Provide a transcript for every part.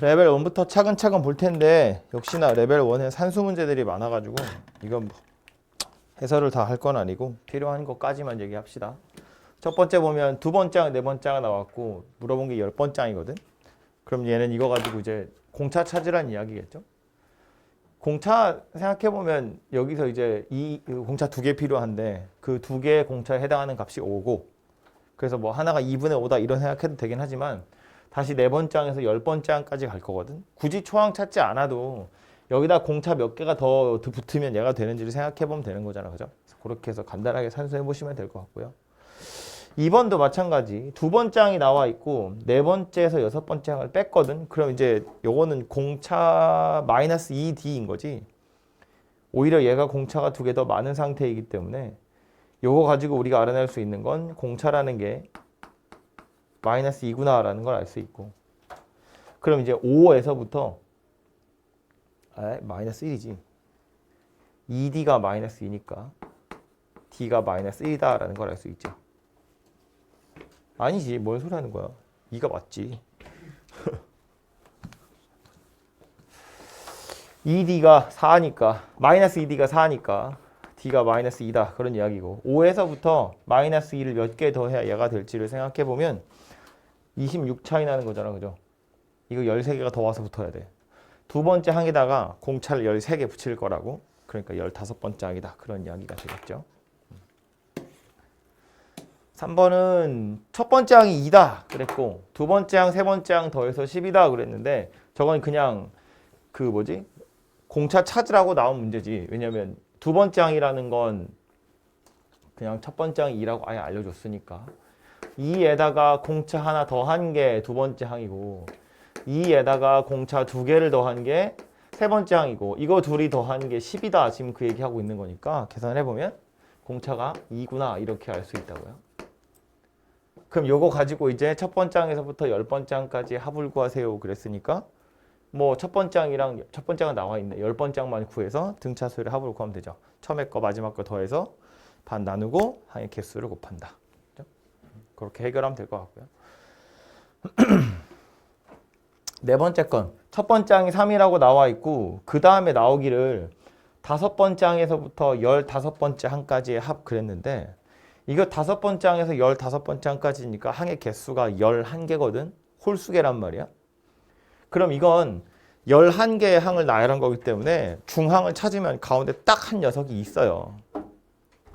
레벨 1부터 차근차근 볼 텐데 역시나 레벨 1에 산수 문제들이 많아가지고 이건 뭐 해설을 다 할 건 아니고 필요한 것까지만 얘기합시다. 첫 번째 보면 두 번장, 네 번장이 나왔고 물어본 게 10번장이거든. 그럼 얘는 이거 가지고 이제 공차 찾으란 이야기겠죠. 공차 생각해보면 여기서 이제 이 공차 두 개 필요한데 그 두 개의 공차에 해당하는 값이 5고 그래서 뭐 하나가 2분의 5다 이런 생각해도 되긴 하지만 다시 네 번장에서 10번장까지 갈 거거든. 굳이 초항 찾지 않아도 여기다 공차 몇 개가 더 붙으면 얘가 되는지를 생각해보면 되는 거잖아. 그죠? 그래서 그렇게 해서 간단하게 산수해보시면 될 것 같고요. 2번도 마찬가지. 두 번장이 나와 있고 네 번째에서 여섯 번장을 뺐거든. 그럼 이제 요거는 공차 마이너스 2D인 거지. 오히려 얘가 공차가 두 개 더 많은 상태이기 때문에 요거 가지고 우리가 알아낼 수 있는 건 공차라는 게 마이너스 2구나 라는 걸 알 수 있고 그럼 이제 5에서부터 마이너스 1이지 2D가 마이너스 2니까 D가 마이너스 1이다 라는 걸 알 수 있죠. 아니지 뭔 소리 하는 거야. 2가 맞지. 2D가 4니까 마이너스 2D가 4니까 D가 마이너스 2다 그런 이야기고 5에서부터 마이너스 2를 몇 개 더해야 얘가 될지를 생각해보면 26 차이 나는 거잖아. 그죠? 이거 13개가 더 와서 붙어야 돼. 두 번째 항에다가 공차를 13개 붙일 거라고. 그러니까 15번째 항이다. 그런 이야기가 되겠죠. 3번은 첫 번째 항이 2다 그랬고 두 번째 항, 세 번째 항 더해서 10이다 그랬는데 저건 그냥 그 뭐지? 공차 찾으라고 나온 문제지. 왜냐면 두 번째 항이라는 건 그냥 첫 번째 항이 2라고 아예 알려줬으니까 2에다가 공차 하나 더한 게 두 번째 항이고 2에다가 공차 두 개를 더한 게 세 번째 항이고 이거 둘이 더한 게 10이다. 지금 그 얘기하고 있는 거니까 계산해보면 공차가 2구나 이렇게 알 수 있다고요. 그럼 요거 가지고 이제 첫 번째 항에서부터 10번째 항까지 합을 구하세요 그랬으니까 뭐 첫 번째 항이랑 첫 번째 항은 나와 있네. 10번째 항만 구해서 등차수를 합을 구하면 되죠. 처음에 거 마지막 거 더해서 반 나누고 항의 개수를 곱한다. 그렇게 해결하면 될 것 같고요. 네 번째 건 첫 번째 항이 3이라고 나와 있고 그 다음에 나오기를 다섯 번째 항에서부터 15번째 항까지의 합 그랬는데 이거 다섯 번째 항에서 15번째 항까지니까 항의 개수가 11개거든. 홀수계란 말이야. 그럼 이건 11개의 항을 나열한 거기 때문에 중항을 찾으면 가운데 딱 한 녀석이 있어요.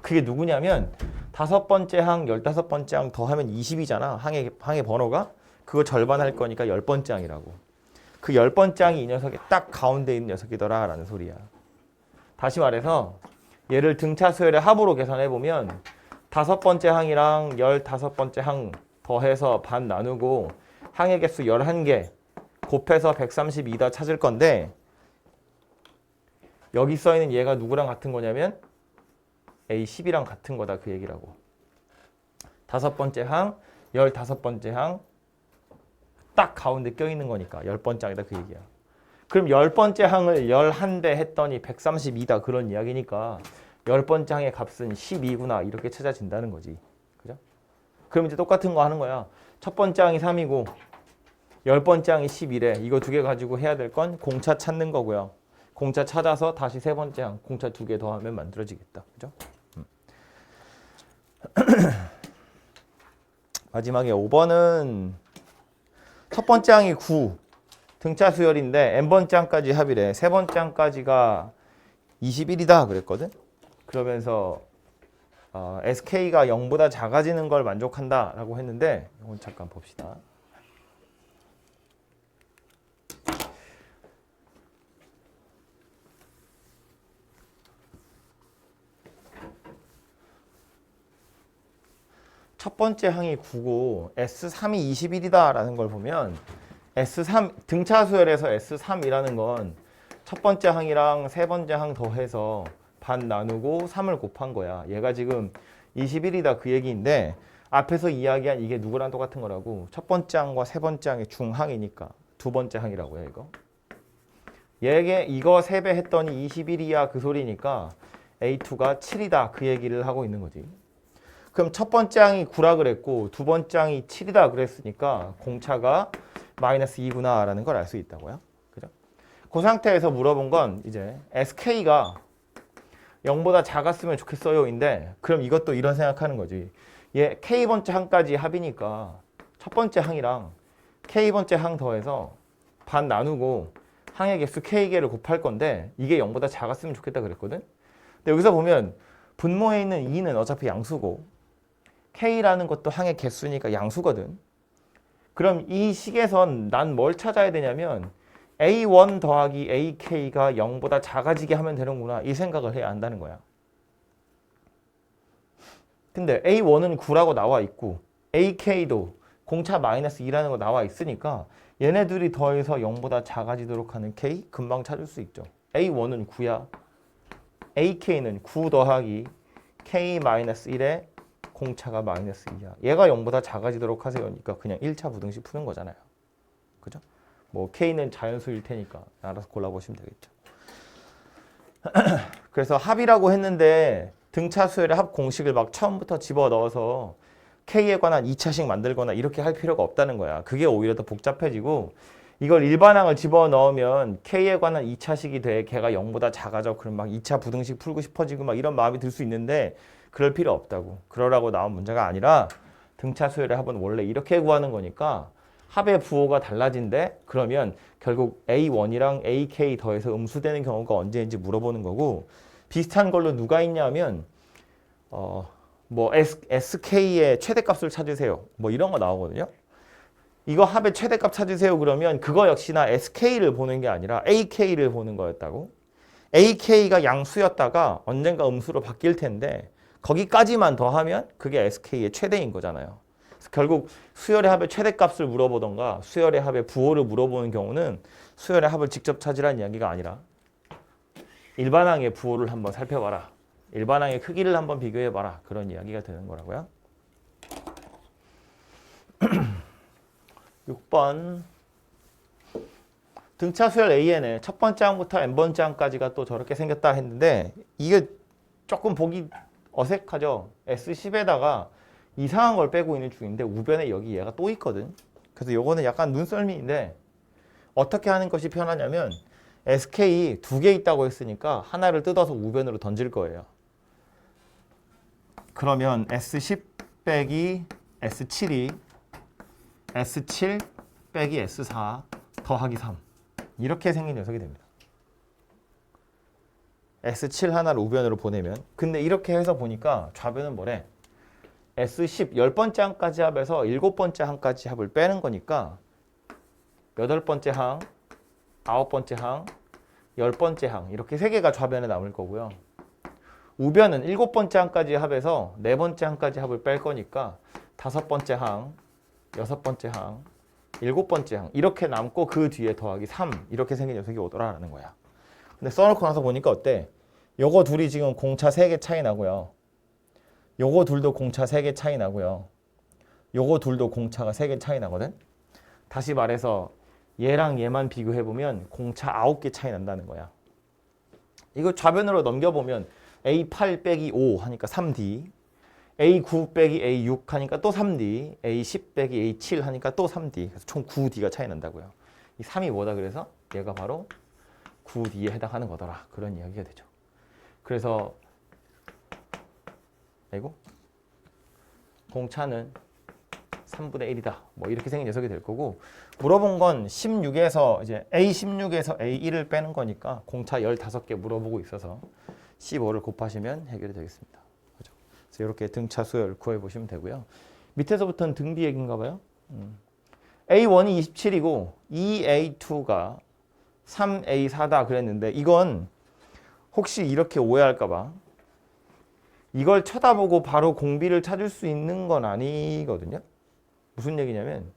그게 누구냐면 다섯 번째 항, 15번째 항 더하면 20이잖아. 항의 번호가. 그거 절반 할 거니까 10번째 항이라고. 그 10번째 항이 이 녀석의 딱 가운데 있는 녀석이더라 라는 소리야. 다시 말해서 얘를 등차수열의 합으로 계산해보면 다섯 번째 항이랑 15번째 항 더해서 반 나누고 항의 개수 11개 곱해서 132다 찾을 건데 여기 써있는 얘가 누구랑 같은 거냐면 A10이랑 같은 거다 그 얘기라고. 다섯 번째 항, 15번째 항 딱 가운데 껴있는 거니까 10번째 항이다 그 얘기야. 그럼 10번째 항을 11대 했더니 132다 그런 이야기니까 10번째 항의 값은 12구나 이렇게 찾아진다는 거지. 그죠? 그럼 이제 똑같은 거 하는 거야. 첫 번째 항이 3이고 10번째 항이 11에 이거 두 개 가지고 해야 될 건 공차 찾는 거고요. 공차 찾아서 다시 세 번째 항 공차 두 개 더하면 만들어지겠다. 그죠? 마지막에 5번은 첫 번째 항이 9 등차 수열인데 n번째 항까지 합이래. 세 번째 항까지가 21이다 그랬거든. 그러면서 SK가 0보다 작아지는 걸 만족한다 라고 했는데 이건 잠깐 봅시다. 첫 번째 항이 9고 S3이 21이다 라는 걸 보면 S3 등차 수열에서 S3이라는 건 첫 번째 항이랑 세 번째 항 더해서 반 나누고 3을 곱한 거야. 얘가 지금 21이다 그 얘기인데 앞에서 이야기한 이게 누구랑 똑같은 거라고. 첫 번째 항과 세 번째 항의 중항이니까 두 번째 항이라고요 이거. 얘게 이거 3배 했더니 21이야 그 소리니까 A2가 7이다 그 얘기를 하고 있는 거지. 그럼 첫 번째 항이 9라 그랬고 두 번째 항이 7이다 그랬으니까 공차가 마이너스 2구나 라는 걸 알 수 있다고요. 그죠? 그 상태에서 물어본 건 이제 sk가 0보다 작았으면 좋겠어요 인데 그럼 이것도 이런 생각하는 거지. 얘 k번째 항까지 합이니까 첫 번째 항이랑 k번째 항 더해서 반 나누고 항의 개수 k개를 곱할 건데 이게 0보다 작았으면 좋겠다 그랬거든. 근데 여기서 보면 분모에 있는 2는 어차피 양수고 k라는 것도 항의 개수니까 양수거든. 그럼 이 식에선 난 뭘 찾아야 되냐면 a1 더하기 ak가 0보다 작아지게 하면 되는구나 이 생각을 해야 한다는 거야. 근데 a1은 9라고 나와 있고 ak도 공차 마이너스 2라는 거 나와 있으니까 얘네들이 더해서 0보다 작아지도록 하는 k 금방 찾을 수 있죠. a1은 9야. ak는 9 더하기 k 마이너스 1에 공차가 마이너스 2야. 얘가 0보다 작아지도록 하세요니까 그냥 1차 부등식 푸는 거잖아요. 그죠? 뭐 k는 자연수일 테니까 알아서 골라보시면 되겠죠. 그래서 합이라고 했는데 등차 수열의 합 공식을 막 처음부터 집어넣어서 k에 관한 2차식 만들거나 이렇게 할 필요가 없다는 거야. 그게 오히려 더 복잡해지고 이걸 일반항을 집어넣으면 k에 관한 2차식이 돼. 걔가 0보다 작아져. 그럼 막 2차 부등식 풀고 싶어지고 막 이런 마음이 들 수 있는데 그럴 필요 없다고. 그러라고 나온 문제가 아니라 등차 수열의 합은 원래 이렇게 구하는 거니까 합의 부호가 달라진대. 그러면 결국 A1이랑 AK 더해서 음수되는 경우가 언제인지 물어보는 거고 비슷한 걸로 누가 있냐면 뭐 SK의 최대값을 찾으세요. 뭐 이런 거 나오거든요. 이거 합의 최대값 찾으세요. 그러면 그거 역시나 SK를 보는 게 아니라 AK를 보는 거였다고. AK가 양수였다가 언젠가 음수로 바뀔 텐데 거기까지만 더하면 그게 SK의 최대인 거잖아요. 결국 수열의 합의 최대값을 물어보던가 수열의 합의 부호를 물어보는 경우는 수열의 합을 직접 찾으라는 이야기가 아니라 일반항의 부호를 한번 살펴봐라. 일반항의 크기를 한번 비교해봐라. 그런 이야기가 되는 거라고요. 6번 등차 수열 AN의 첫 번째 항부터 n번째 항까지가 또 저렇게 생겼다 했는데 이게 조금 보기 어색하죠. S10에다가 이상한 걸 빼고 있는 중인데 우변에 여기 얘가 또 있거든. 그래서 요거는 약간 눈썰미인데 어떻게 하는 것이 편하냐면 SK 두 개 있다고 했으니까 하나를 뜯어서 우변으로 던질 거예요. 그러면 S10 빼기 S7이 S7 빼기 S4 더하기 3 이렇게 생긴 녀석이 됩니다. S7 하나를 우변으로 보내면 근데 이렇게 해서 보니까 좌변은 뭐래? S10 10번째 항까지 합해서 7번째 항까지 합을 빼는 거니까 8번째 항, 9번째 항, 10번째 항 이렇게 3개가 좌변에 남을 거고요. 우변은 7번째 항까지 합해서 4번째 항까지 합을 뺄 거니까 5번째 항, 6번째 항, 7번째 항 이렇게 남고 그 뒤에 더하기 3 이렇게 생긴 녀석이 오더라라는 거야. 근데 써놓고 나서 보니까 어때? 요거 둘이 지금 공차 3개 차이 나고요. 요거 둘도 공차 3개 차이 나고요. 요거 둘도 공차가 3개 차이 나거든. 다시 말해서 얘랑 얘만 비교해보면 공차 9개 차이 난다는 거야. 이거 좌변으로 넘겨보면 A8 빼기 5 하니까 3D A9 빼기 A6 하니까 또 3D A10 빼기 A7 하니까 또 3D 그래서 총 9D가 차이 난다고요. 이 3이 뭐다 그래서? 얘가 바로 9D에 해당하는 거더라. 그런 이야기가 되죠. 그래서 아이고 공차는 3분의 1이다. 뭐 이렇게 생긴 녀석이 될 거고 물어본 건 16에서 이제 A16에서 A1을 빼는 거니까 공차 15개 물어보고 있어서 15를 곱하시면 해결이 되겠습니다. 그죠? 그래서 이렇게 등차 수열 구해 보시면 되고요. 밑에서부터는 등비 얘기인가 봐요. A1이 27이고 2A2가 3A4다 그랬는데 이건 혹시 이렇게 오해할까 봐 이걸 쳐다보고 바로 공비를 찾을 수 있는 건 아니거든요. 무슨 얘기냐면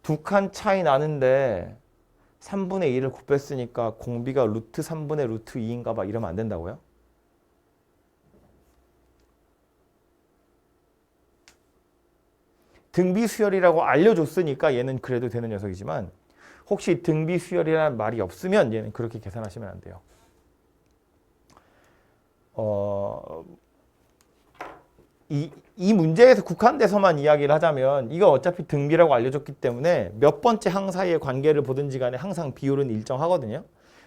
두 칸 차이 나는데 3분의 2를 곱했으니까 공비가 루트 3분의 루트 2인가 봐 이러면 안 된다고요? 등비 수열이라고 알려줬으니까 얘는 그래도 되는 녀석이지만 혹시 등비 수열이라는 말이 없으면 얘는 그렇게 계산하시면 안 돼요. 이 문제에서 국한돼서만 이야기를 하자면 이거 어차피 등비라고 알려줬기 때문에 몇 번째 항 사이의 관계를 보든지 간에 항상 비율은 일정하거든요.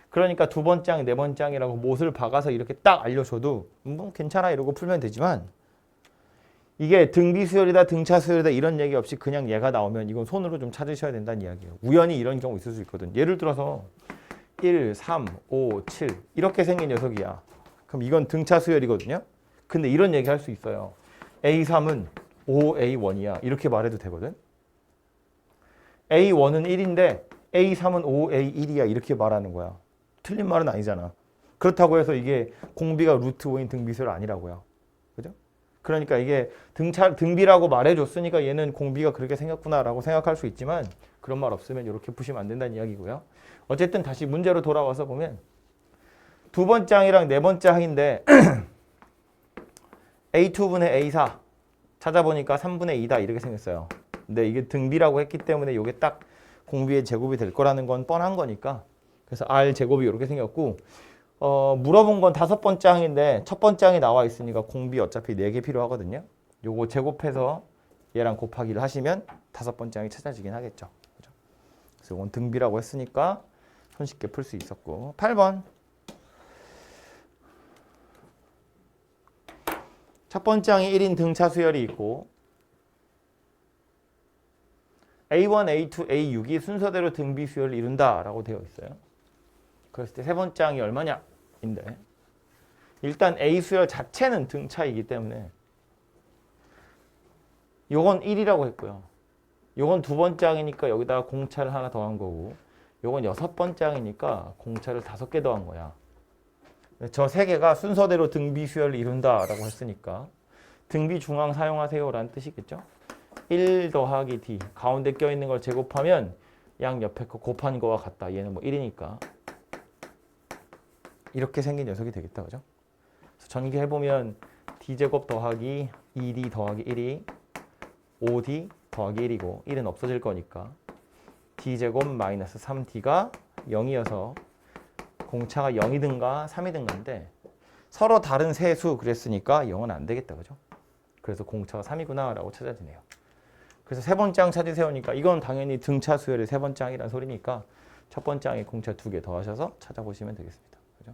그러니까 두 번째 항, 네 번째 항이라고 못을 박아서 이렇게 딱 알려줘도 뭐 괜찮아 이러고 풀면 되지만 이게 등비 수열이다 등차 수열이다 이런 얘기 없이 그냥 얘가 나오면 이건 손으로 좀 찾으셔야 된다는 이야기예요. 우연히 이런 경우 있을 수 있거든. 예를 들어서 1, 3, 5, 7 이렇게 생긴 녀석이야. 그럼 이건 등차 수열이거든요. 근데 이런 얘기 할 수 있어요. A3은 5A1이야. 이렇게 말해도 되거든. A1은 1인데 A3은 5A1이야. 이렇게 말하는 거야. 틀린 말은 아니잖아. 그렇다고 해서 이게 공비가 루트 5인 등비수열 아니라고요. 그죠? 그러니까 이게 등비라고 말해줬으니까 얘는 공비가 그렇게 생겼구나라고 생각할 수 있지만 그런 말 없으면 이렇게 푸시면 안 된다는 이야기고요. 어쨌든 다시 문제로 돌아와서 보면 두 번째 항이랑 네 번째 항인데 A2분의 A4 찾아보니까 3분의 2다 이렇게 생겼어요. 근데 이게 등비라고 했기 때문에 이게 딱 공비의 제곱이 될 거라는 건 뻔한 거니까 그래서 R 제곱이 이렇게 생겼고 물어본 건 다섯 번째 항인데 첫 번째 항이 나와 있으니까 공비 어차피 4개 필요하거든요. 요거 제곱해서 얘랑 곱하기를 하시면 다섯 번째 항이 찾아지긴 하겠죠. 그죠? 그래서 이건 등비라고 했으니까 손쉽게 풀 수 있었고 8번 첫 번째 항에 1인 등차 수열이 있고 A1, A2, A6이 순서대로 등비 수열을 이룬다 라고 되어 있어요. 그랬을 때 세 번째 항이 얼마냐? 인데 일단 A 수열 자체는 등차이기 때문에 요건 1이라고 했고요. 요건 두 번째 항이니까 여기다가 공차를 하나 더한 거고 요건 여섯 번째 항이니까 공차를 5개 더한 거야. 저 세 개가 순서대로 등비 수열을 이룬다라고 했으니까 등비 중항 사용하세요라는 뜻이겠죠. 1 더하기 D 가운데 껴있는 걸 제곱하면 양 옆에 거 곱한 거와 같다. 얘는 뭐 1이니까 이렇게 생긴 녀석이 되겠다. 그죠? 그래서 전개해보면 D제곱 더하기 2D 더하기 1이 5D 더하기 1이고 1은 없어질 거니까 D제곱 마이너스 3D가 0이어서 공차가 0이든가 3이든가인데 서로 다른 세수 그랬으니까 0은 안 되겠다. 그죠? 그래서 공차가 3이구나 라고 찾아지네요. 그래서 세 번째 항 찾으세요니까 이건 당연히 등차 수열의 세 번째 항이란 소리니까 첫 번째 항에 공차 2개 더하셔서 찾아보시면 되겠습니다. 그죠?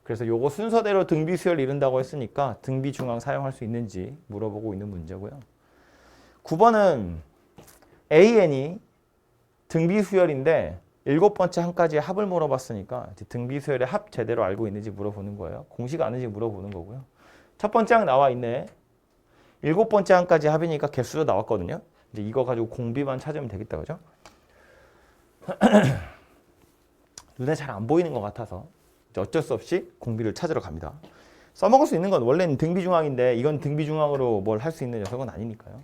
그래서 요거 순서대로 등비 수열 이룬다고 했으니까 등비 중항 사용할 수 있는지 물어보고 있는 문제고요. 9번은 AN이 등비 수열인데 7번째 항까지의 합을 물어봤으니까 등비 수열의 합 제대로 알고 있는지 물어보는 거예요. 공식 아는지 물어보는 거고요. 첫 번째 항 나와 있네. 7번째 항까지 합이니까 개수도 나왔거든요. 이제 이거 가지고 공비만 찾으면 되겠다. 그죠? 눈에 잘 안 보이는 것 같아서 어쩔 수 없이 공비를 찾으러 갑니다. 써먹을 수 있는 건 원래는 등비 중항인데 이건 등비 중항으로 뭘 할 수 있는 녀석은 아니니까요.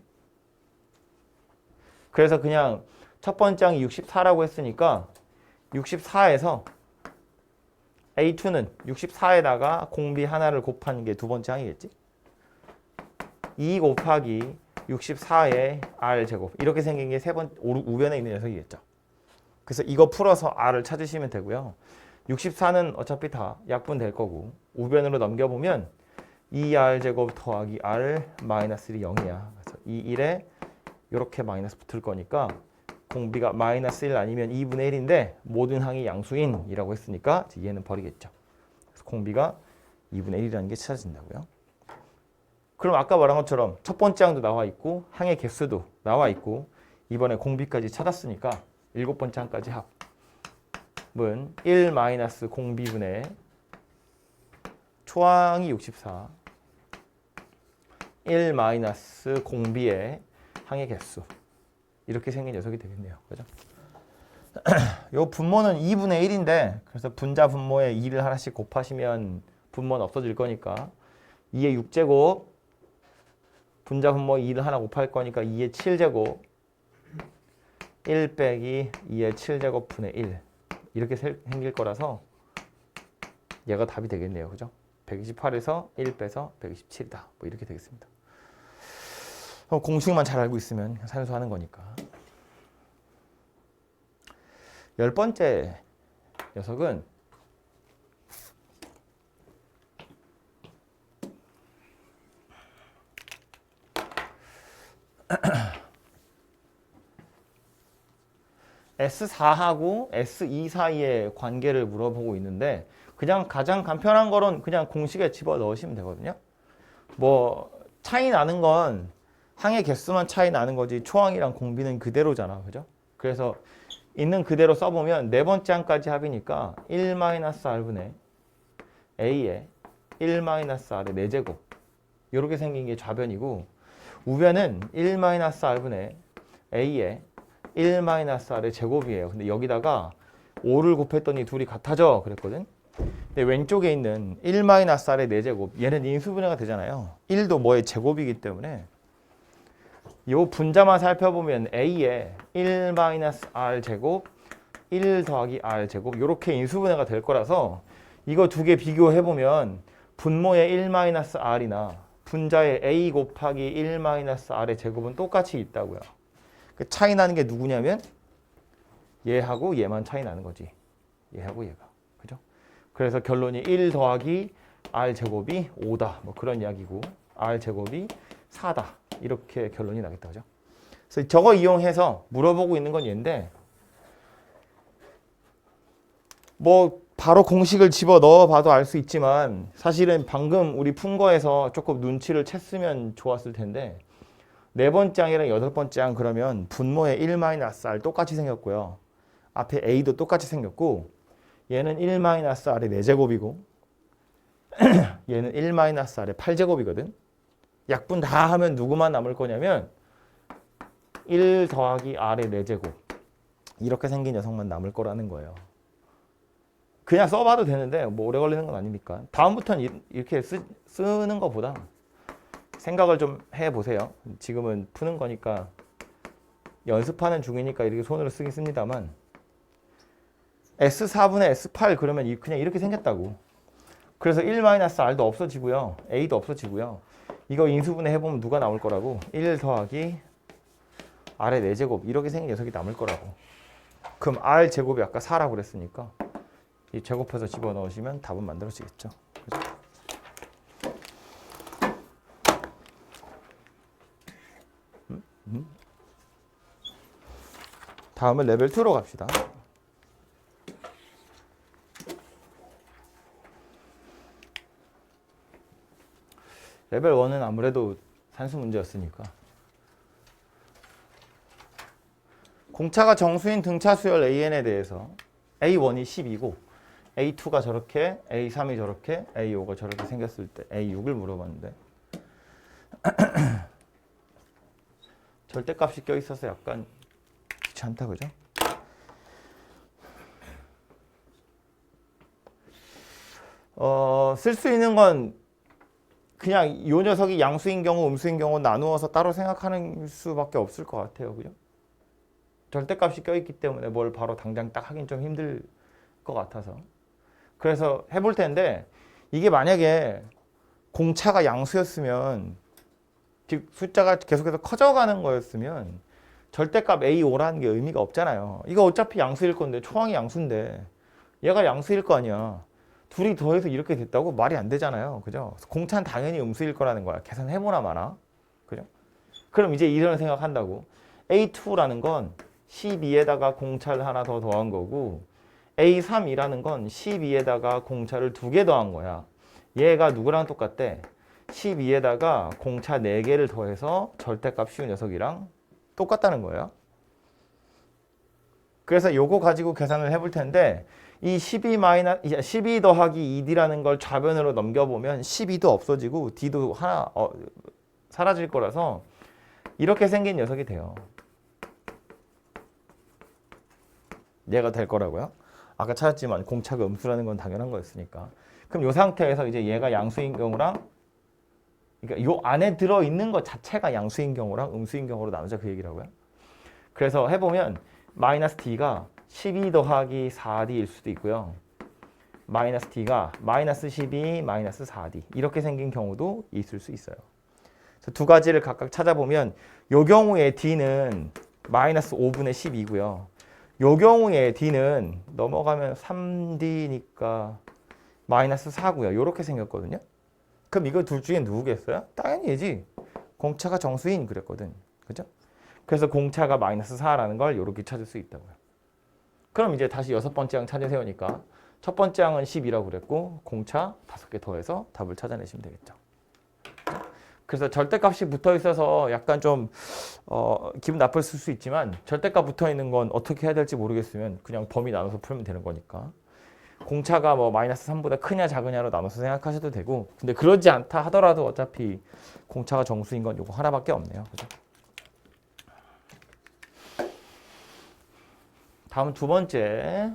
그래서 그냥 첫 번째 항이 64라고 했으니까 64에서 A2는 64에다가 공비 하나를 곱하는 게 두 번째 항이겠지? 2 곱하기 64의 R제곱 이렇게 생긴 게 우변에 있는 녀석이겠죠. 그래서 이거 풀어서 R을 찾으시면 되고요. 64는 어차피 다 약분될 거고 우변으로 넘겨보면 2R제곱 더하기 R 마이너스 1이 0이야. 그래서 이 1에 이렇게 마이너스 붙을 거니까 공비가 마이너스 1 아니면 2분의 1인데 모든 항이 양수인이라고 했으니까 얘는 버리겠죠. 그래서 공비가 2분의 1이라는 게 찾아진다고요. 그럼 아까 말한 것처럼 첫 번째 항도 나와 있고 항의 개수도 나와 있고 이번에 공비까지 찾았으니까 7번째 항까지 합은 1 마이너스 공비분의 초항이 64 1 마이너스 공비의 항의 개수 이렇게 생긴 녀석이 되겠네요. 그죠? 요 분모는 2분의 1인데 그래서 분자 분모에 2를 하나씩 곱하시면 분모는 없어질 거니까 2의 6제곱 분자 분모에 2를 하나 곱할 거니까 2의 7제곱 1 빼기 2의 7제곱 분의 1 이렇게 생길 거라서 얘가 답이 되겠네요. 그죠? 128에서 1 빼서 127이다. 뭐 이렇게 되겠습니다. 공식만 잘 알고 있으면 산수하는 거니까. 10번째 녀석은 S4하고 S2 사이의 관계를 물어보고 있는데 그냥 가장 간편한 거는 그냥 공식에 집어 넣으시면 되거든요. 뭐 차이 나는 건 항의 개수만 차이 나는 거지 초항이랑 공비는 그대로잖아. 그죠? 그래서 있는 그대로 써보면 네 번째 항까지 합이니까 1-r분의 a의 1-r의 4제곱 이렇게 생긴 게 좌변이고 우변은 1-r분의 a의 1-r의 제곱이에요. 근데 여기다가 5를 곱했더니 둘이 같아져 그랬거든. 근데 왼쪽에 있는 1-r의 4제곱 얘는 인수분해가 되잖아요. 1도 뭐의 제곱이기 때문에 이 분자만 살펴보면 a의 1-r 제곱 1 더하기 r 제곱 이렇게 인수분해가 될 거라서 이거 두 개 비교해보면 분모의 1-r이나 분자의 a 곱하기 1-r의 제곱은 똑같이 있다고요. 그 차이 나는 게 누구냐면 얘하고 얘만 차이 나는 거지. 얘하고 얘가. 그죠? 그래서 결론이 1 더하기 r 제곱이 5다. 뭐 그런 이야기고 r 제곱이 4다. 이렇게 결론이 나겠다. 그죠? 그래서 저거 이용해서 물어보고 있는 건 얘인데 뭐 바로 공식을 집어 넣어 봐도 알 수 있지만 사실은 방금 우리 푼 거에서 조금 눈치를 챘으면 좋았을 텐데 네 번째 항이랑 여덟 번째 항 그러면 분모의 1-r 똑같이 생겼고요. 앞에 a도 똑같이 생겼고 얘는 1-r의 4제곱이고 얘는 1-r의 8제곱이거든. 약분 다 하면 누구만 남을 거냐면 1 더하기 r의 4제곱 이렇게 생긴 녀석만 남을 거라는 거예요. 그냥 써봐도 되는데 뭐 오래 걸리는 건 아니니까 다음부터는 이렇게 쓰는 것보다 생각을 좀 해보세요. 지금은 푸는 거니까 연습하는 중이니까 이렇게 손으로 쓰긴 씁니다만 S4분의 S8 그러면 그냥 이렇게 생겼다고. 그래서 1-r도 없어지고요. a도 없어지고요. 이거 인수분해 해보면 누가 나올 거라고? 1 더하기 r의 4제곱 이렇게 생긴 녀석이 남을 거라고. 그럼 r 제곱이 아까 4라고 그랬으니까 이 제곱해서 집어넣으시면 답은 만들어지겠죠. 그죠? 다음은 레벨 2로 갑시다. 레벨 1은 아무래도 산수 문제였으니까. 공차가 정수인 등차 수열 AN에 대해서 A1이 10이고 A2가 저렇게, A3이 저렇게, A5가 저렇게 생겼을 때 A6을 물어봤는데 절대값이 껴있어서 약간 귀찮다, 그죠? 쓸 수 있는 건 그냥 이 녀석이 양수인 경우, 음수인 경우 나누어서 따로 생각하는 수밖에 없을 것 같아요, 그죠? 절대값이 껴있기 때문에 뭘 바로 당장 딱 하긴 좀 힘들 것 같아서 그래서 해볼 텐데 이게 만약에 공차가 양수였으면 즉 숫자가 계속해서 커져가는 거였으면 절대값 A5라는 게 의미가 없잖아요. 이거 어차피 양수일 건데 초항이 양수인데 얘가 양수일 거 아니야. 둘이 더해서 이렇게 됐다고 말이 안 되잖아요. 그죠? 공차는 당연히 음수일 거라는 거야. 계산해보나 마나. 그죠? 그럼 이제 이런 생각한다고. A2라는 건 12에다가 공차를 하나 더 더한 거고 A3이라는 건 12에다가 공차를 2개 더한 거야. 얘가 누구랑 똑같대? 12에다가 공차 4개를 더해서 절대값 씌운 녀석이랑 똑같다는 거예요. 그래서 요거 가지고 계산을 해볼 텐데 이 12 더하기 2D라는 걸 좌변으로 넘겨보면 12도 없어지고 D도 하나 사라질 거라서 이렇게 생긴 녀석이 돼요. 얘가 될 거라고요. 아까 찾았지만 공차가 음수라는 건 당연한 거였으니까. 그럼 이 상태에서 이제 얘가 양수인 경우랑 그러니까 요 안에 들어있는 것 자체가 양수인 경우랑 음수인 경우로 나누자 그 얘기라고요. 그래서 해보면 마이너스 D가 12 더하기 4D일 수도 있고요. 마이너스 D가 마이너스 12 마이너스 4D 이렇게 생긴 경우도 있을 수 있어요. 그래서 두 가지를 각각 찾아보면 요 경우에 D는 마이너스 5분의 10이고요. 요 경우에 D는 넘어가면 3D니까 마이너스 4고요. 요렇게 생겼거든요. 그럼 이거 둘 중에 누구겠어요? 당연히 얘지. 공차가 정수인 그랬거든. 그죠? 그래서 공차가 마이너스 4라는 걸 요렇게 찾을 수 있다고요. 그럼 이제 다시 여섯 번째 항 찾으세요니까 첫 번째 항은 10이라고 그랬고 공차 5개 더해서 답을 찾아내시면 되겠죠. 그래서 절대값이 붙어 있어서 약간 좀 기분 나쁠 수 있지만 절대값 붙어 있는 건 어떻게 해야 될지 모르겠으면 그냥 범위 나눠서 풀면 되는 거니까 공차가 뭐 마이너스 3보다 크냐 작으냐로 나눠서 생각하셔도 되고 근데 그러지 않다 하더라도 어차피 공차가 정수인 건 요거 하나밖에 없네요. 그죠? 다음 두 번째.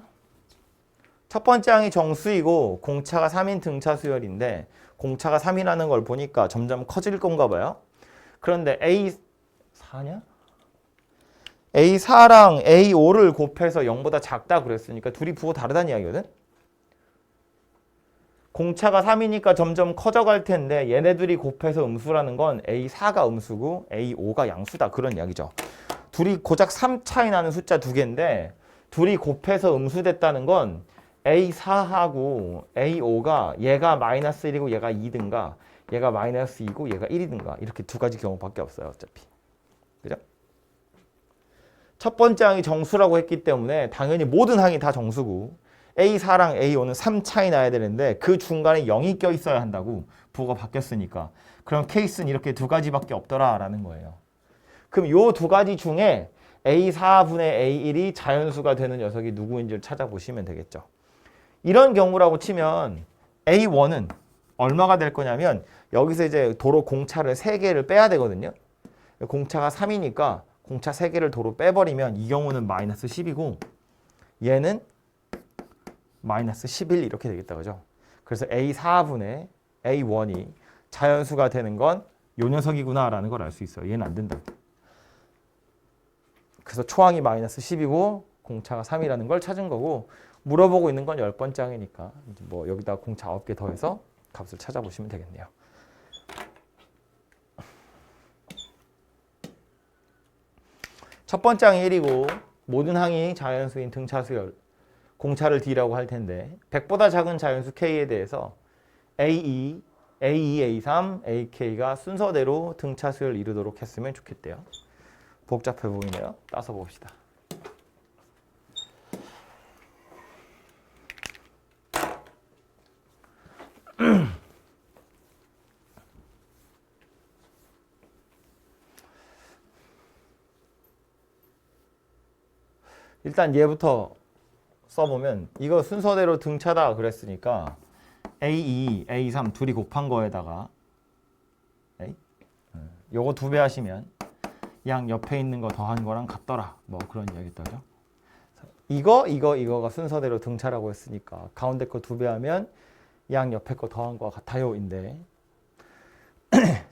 첫 번째 항이 정수이고 공차가 3인 등차 수열인데 공차가 3이라는 걸 보니까 점점 커질 건가 봐요. 그런데 A4냐? A4랑 A5를 곱해서 0보다 작다 그랬으니까 둘이 부호 다르다는 이야기거든? 공차가 3이니까 점점 커져갈 텐데 얘네들이 곱해서 음수라는 건 A4가 음수고 A5가 양수다 그런 이야기죠. 둘이 고작 3 차이 나는 숫자 두 개인데 둘이 곱해서 음수됐다는 건 A4하고 A5가 얘가 마이너스 1이고 얘가 2든가 얘가 마이너스 2고 얘가 1이든가 이렇게 두 가지 경우밖에 없어요. 어차피. 그죠? 첫 번째 항이 정수라고 했기 때문에 당연히 모든 항이 다 정수고 A4랑 A5는 3 차이 나야 되는데 그 중간에 0이 껴 있어야 한다고 부호가 바뀌었으니까 그럼 케이스는 이렇게 두 가지밖에 없더라라는 거예요. 그럼 요 두 가지 중에 A4분의 A1이 자연수가 되는 녀석이 누구인지를 찾아보시면 되겠죠. 이런 경우라고 치면 A1은 얼마가 될 거냐면 여기서 이제 도로 공차를 3개를 빼야 되거든요. 공차가 3이니까 공차 3개를 도로 빼버리면 이 경우는 마이너스 10이고 얘는 마이너스 11 이렇게 되겠다. 그죠? 그래서 A4분의 A1이 자연수가 되는 건 요 녀석이구나 라는 걸 알 수 있어요. 얘는 안 된다. 그래서 초항이 마이너스 10이고 공차가 3이라는 걸 찾은 거고 물어보고 있는 건 10번째 항이니까 뭐 여기다 공차 9개 더해서 값을 찾아보시면 되겠네요. 첫 번째 항이 1이고 모든 항이 자연수인 등차수열 공차를 D라고 할 텐데 100보다 작은 자연수 K에 대해서 A2, A2, A3, AK가 순서대로 등차수열 이루도록 했으면 좋겠대요. 복잡해 보이네요. 따서 봅시다. 일단 얘부터 써보면 이거 순서대로 등차다 그랬으니까 A2, A3 둘이 곱한 거에다가 요거 2배 하시면 양 옆에 있는 거 더한 거랑 같더라. 뭐 그런 이야기겠죠. 이거가 순서대로 등차라고 했으니까 가운데 거 2배 하면 양 옆에 거 더한 거와 같아요인데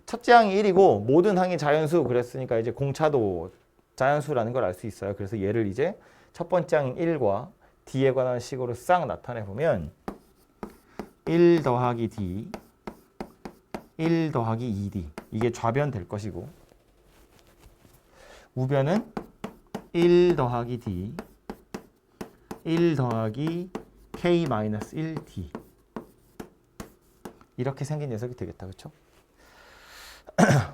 첫째 항이 1이고 모든 항이 자연수 그랬으니까 이제 공차도 자연수라는 걸 알 수 있어요. 그래서 얘를 이제 첫 번째 항인 1과 D에 관한 식으로 싹 나타내 보면 1 더하기 D 1 더하기 2D 이게 좌변 될 것이고 우변은 1 더하기 D 1 더하기 K-1D 이렇게 생긴 녀석이 되겠다. 그렇죠?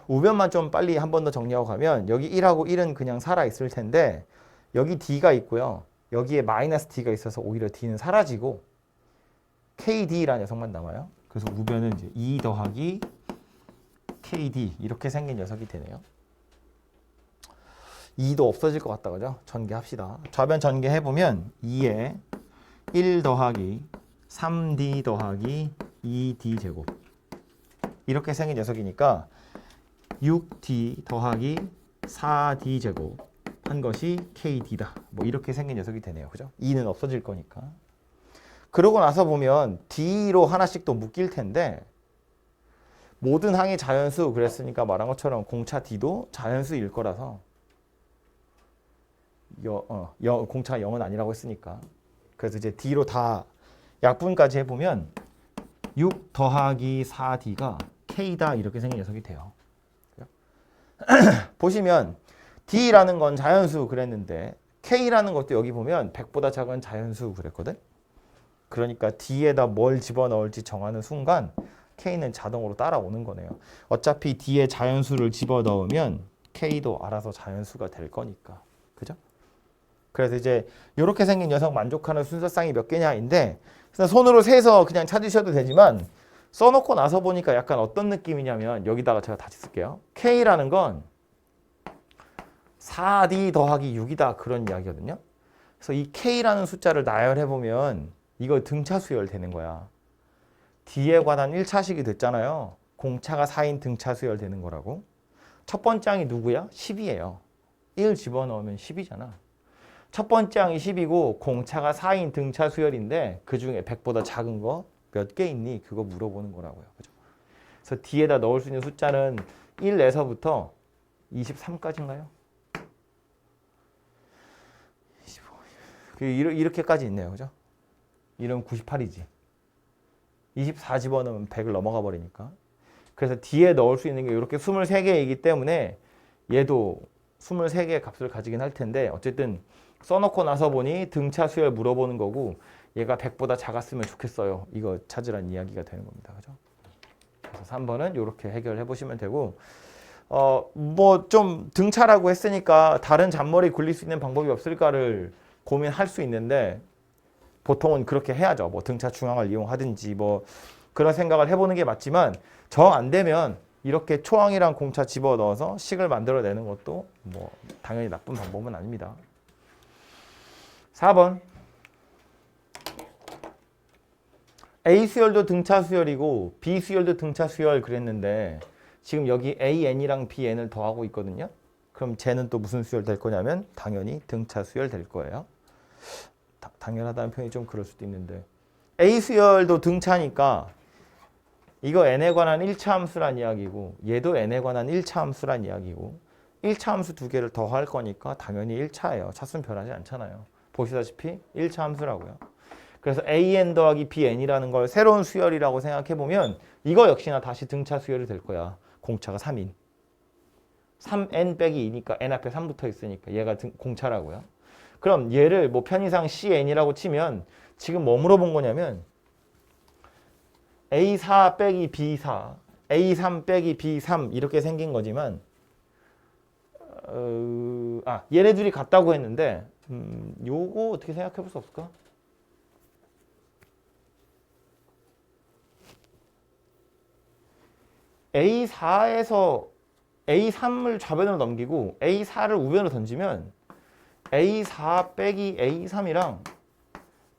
우변만 좀 빨리 한 번 더 정리하고 가면 여기 1하고 1은 그냥 살아있을 텐데 여기 D가 있고요. 여기에 마이너스 D가 있어서 오히려 D는 사라지고 KD라는 녀석만 남아요. 그래서 우변은 이제 2 더하기 KD 이렇게 생긴 녀석이 되네요. 2도 없어질 것 같다. 그죠? 전개합시다. 좌변 전개해보면 2에 1 더하기 3D 더하기 2D 제곱 이렇게 생긴 녀석이니까 6D 더하기 4D 제곱 한 것이 KD다. 뭐 이렇게 생긴 녀석이 되네요. 그죠? 2는 없어질 거니까. 그러고 나서 보면 D로 하나씩 또 묶일 텐데 모든 항이 자연수 그랬으니까 말한 것처럼 공차 D도 자연수일 거라서 공차가 0은 아니라고 했으니까 그래서 이제 D로 다 약분까지 해보면 6 더하기 4D가 K다 이렇게 생긴 녀석이 돼요. 보시면 D라는 건 자연수 그랬는데 K라는 것도 여기 보면 100보다 작은 자연수 그랬거든. 그러니까 D에다 뭘 집어넣을지 정하는 순간 K는 자동으로 따라오는 거네요. 어차피 D에 자연수를 집어넣으면 K도 알아서 자연수가 될 거니까. 그죠? 그래서 이제 이렇게 생긴 녀석 만족하는 순서쌍이 몇 개냐인데 손으로 세서 그냥 찾으셔도 되지만 써놓고 나서 보니까 약간 어떤 느낌이냐면 여기다가 제가 다시 쓸게요. K라는 건 4D 더하기 6이다 그런 이야기거든요. 그래서 이 K라는 숫자를 나열해보면 이거 등차 수열 되는 거야. D에 관한 1차식이 됐잖아요. 공차가 4인 등차 수열 되는 거라고. 첫 번째 항이 누구야? 10이에요. 1 집어넣으면 10이잖아. 첫 번째 항이 10이고 공차가 4인 등차 수열인데 그중에 100보다 작은 거 몇 개 있니? 그거 물어보는 거라고요. 그죠? 그래서 D에다 넣을 수 있는 숫자는 1에서부터 23까지인가요? 25. 이렇게까지 있네요. 그죠? 이러면 98이지. 24 집어넣으면 100을 넘어가 버리니까. 그래서 D에 넣을 수 있는 게 이렇게 23개이기 때문에 얘도 23개의 값을 가지긴 할 텐데 어쨌든 써놓고 나서 보니 등차 수열 물어보는 거고 얘가 100보다 작았으면 좋겠어요. 이거 찾으란 이야기가 되는 겁니다. 그죠? 그래서 3번은 이렇게 해결해 보시면 되고 뭐 좀 등차라고 했으니까 다른 잔머리 굴릴 수 있는 방법이 없을까를 고민할 수 있는데 보통은 그렇게 해야죠. 뭐 등차 중앙을 이용하든지 뭐 그런 생각을 해보는 게 맞지만 정 안 되면 이렇게 초항이랑 공차 집어넣어서 식을 만들어내는 것도 뭐 당연히 나쁜 방법은 아닙니다. 4번 A 수열도 등차 수열이고 B 수열도 등차 수열 그랬는데 지금 여기 AN이랑 BN을 더하고 있거든요. 그럼 쟤는 또 무슨 수열 될 거냐면 당연히 등차 수열 될 거예요. 당연하다는 표현이 좀 그럴 수도 있는데 A 수열도 등차니까 이거 n에 관한 1차 함수란 이야기고 얘도 n에 관한 1차 함수란 이야기고 1차 함수 두 개를 더할 거니까 당연히 1차예요. 차수는 변하지 않잖아요. 보시다시피 1차 함수라고요. 그래서 an 더하기 bn이라는 걸 새로운 수열이라고 생각해보면 이거 역시나 다시 등차 수열이 될 거야. 공차가 3인. 3n 빼기 2니까 n 앞에 3 붙어 있으니까 얘가 공차라고요. 그럼 얘를 뭐 편의상 cn이라고 치면 지금 뭐 물어본 거냐면 A4 빼기 B4, A3 빼기 B3 이렇게 생긴 거지만 얘네 둘이 같다고 했는데 요거 어떻게 생각해 볼 수 없을까? A4에서 A3을 좌변으로 넘기고 A4를 우변으로 던지면 A4 빼기 A3이랑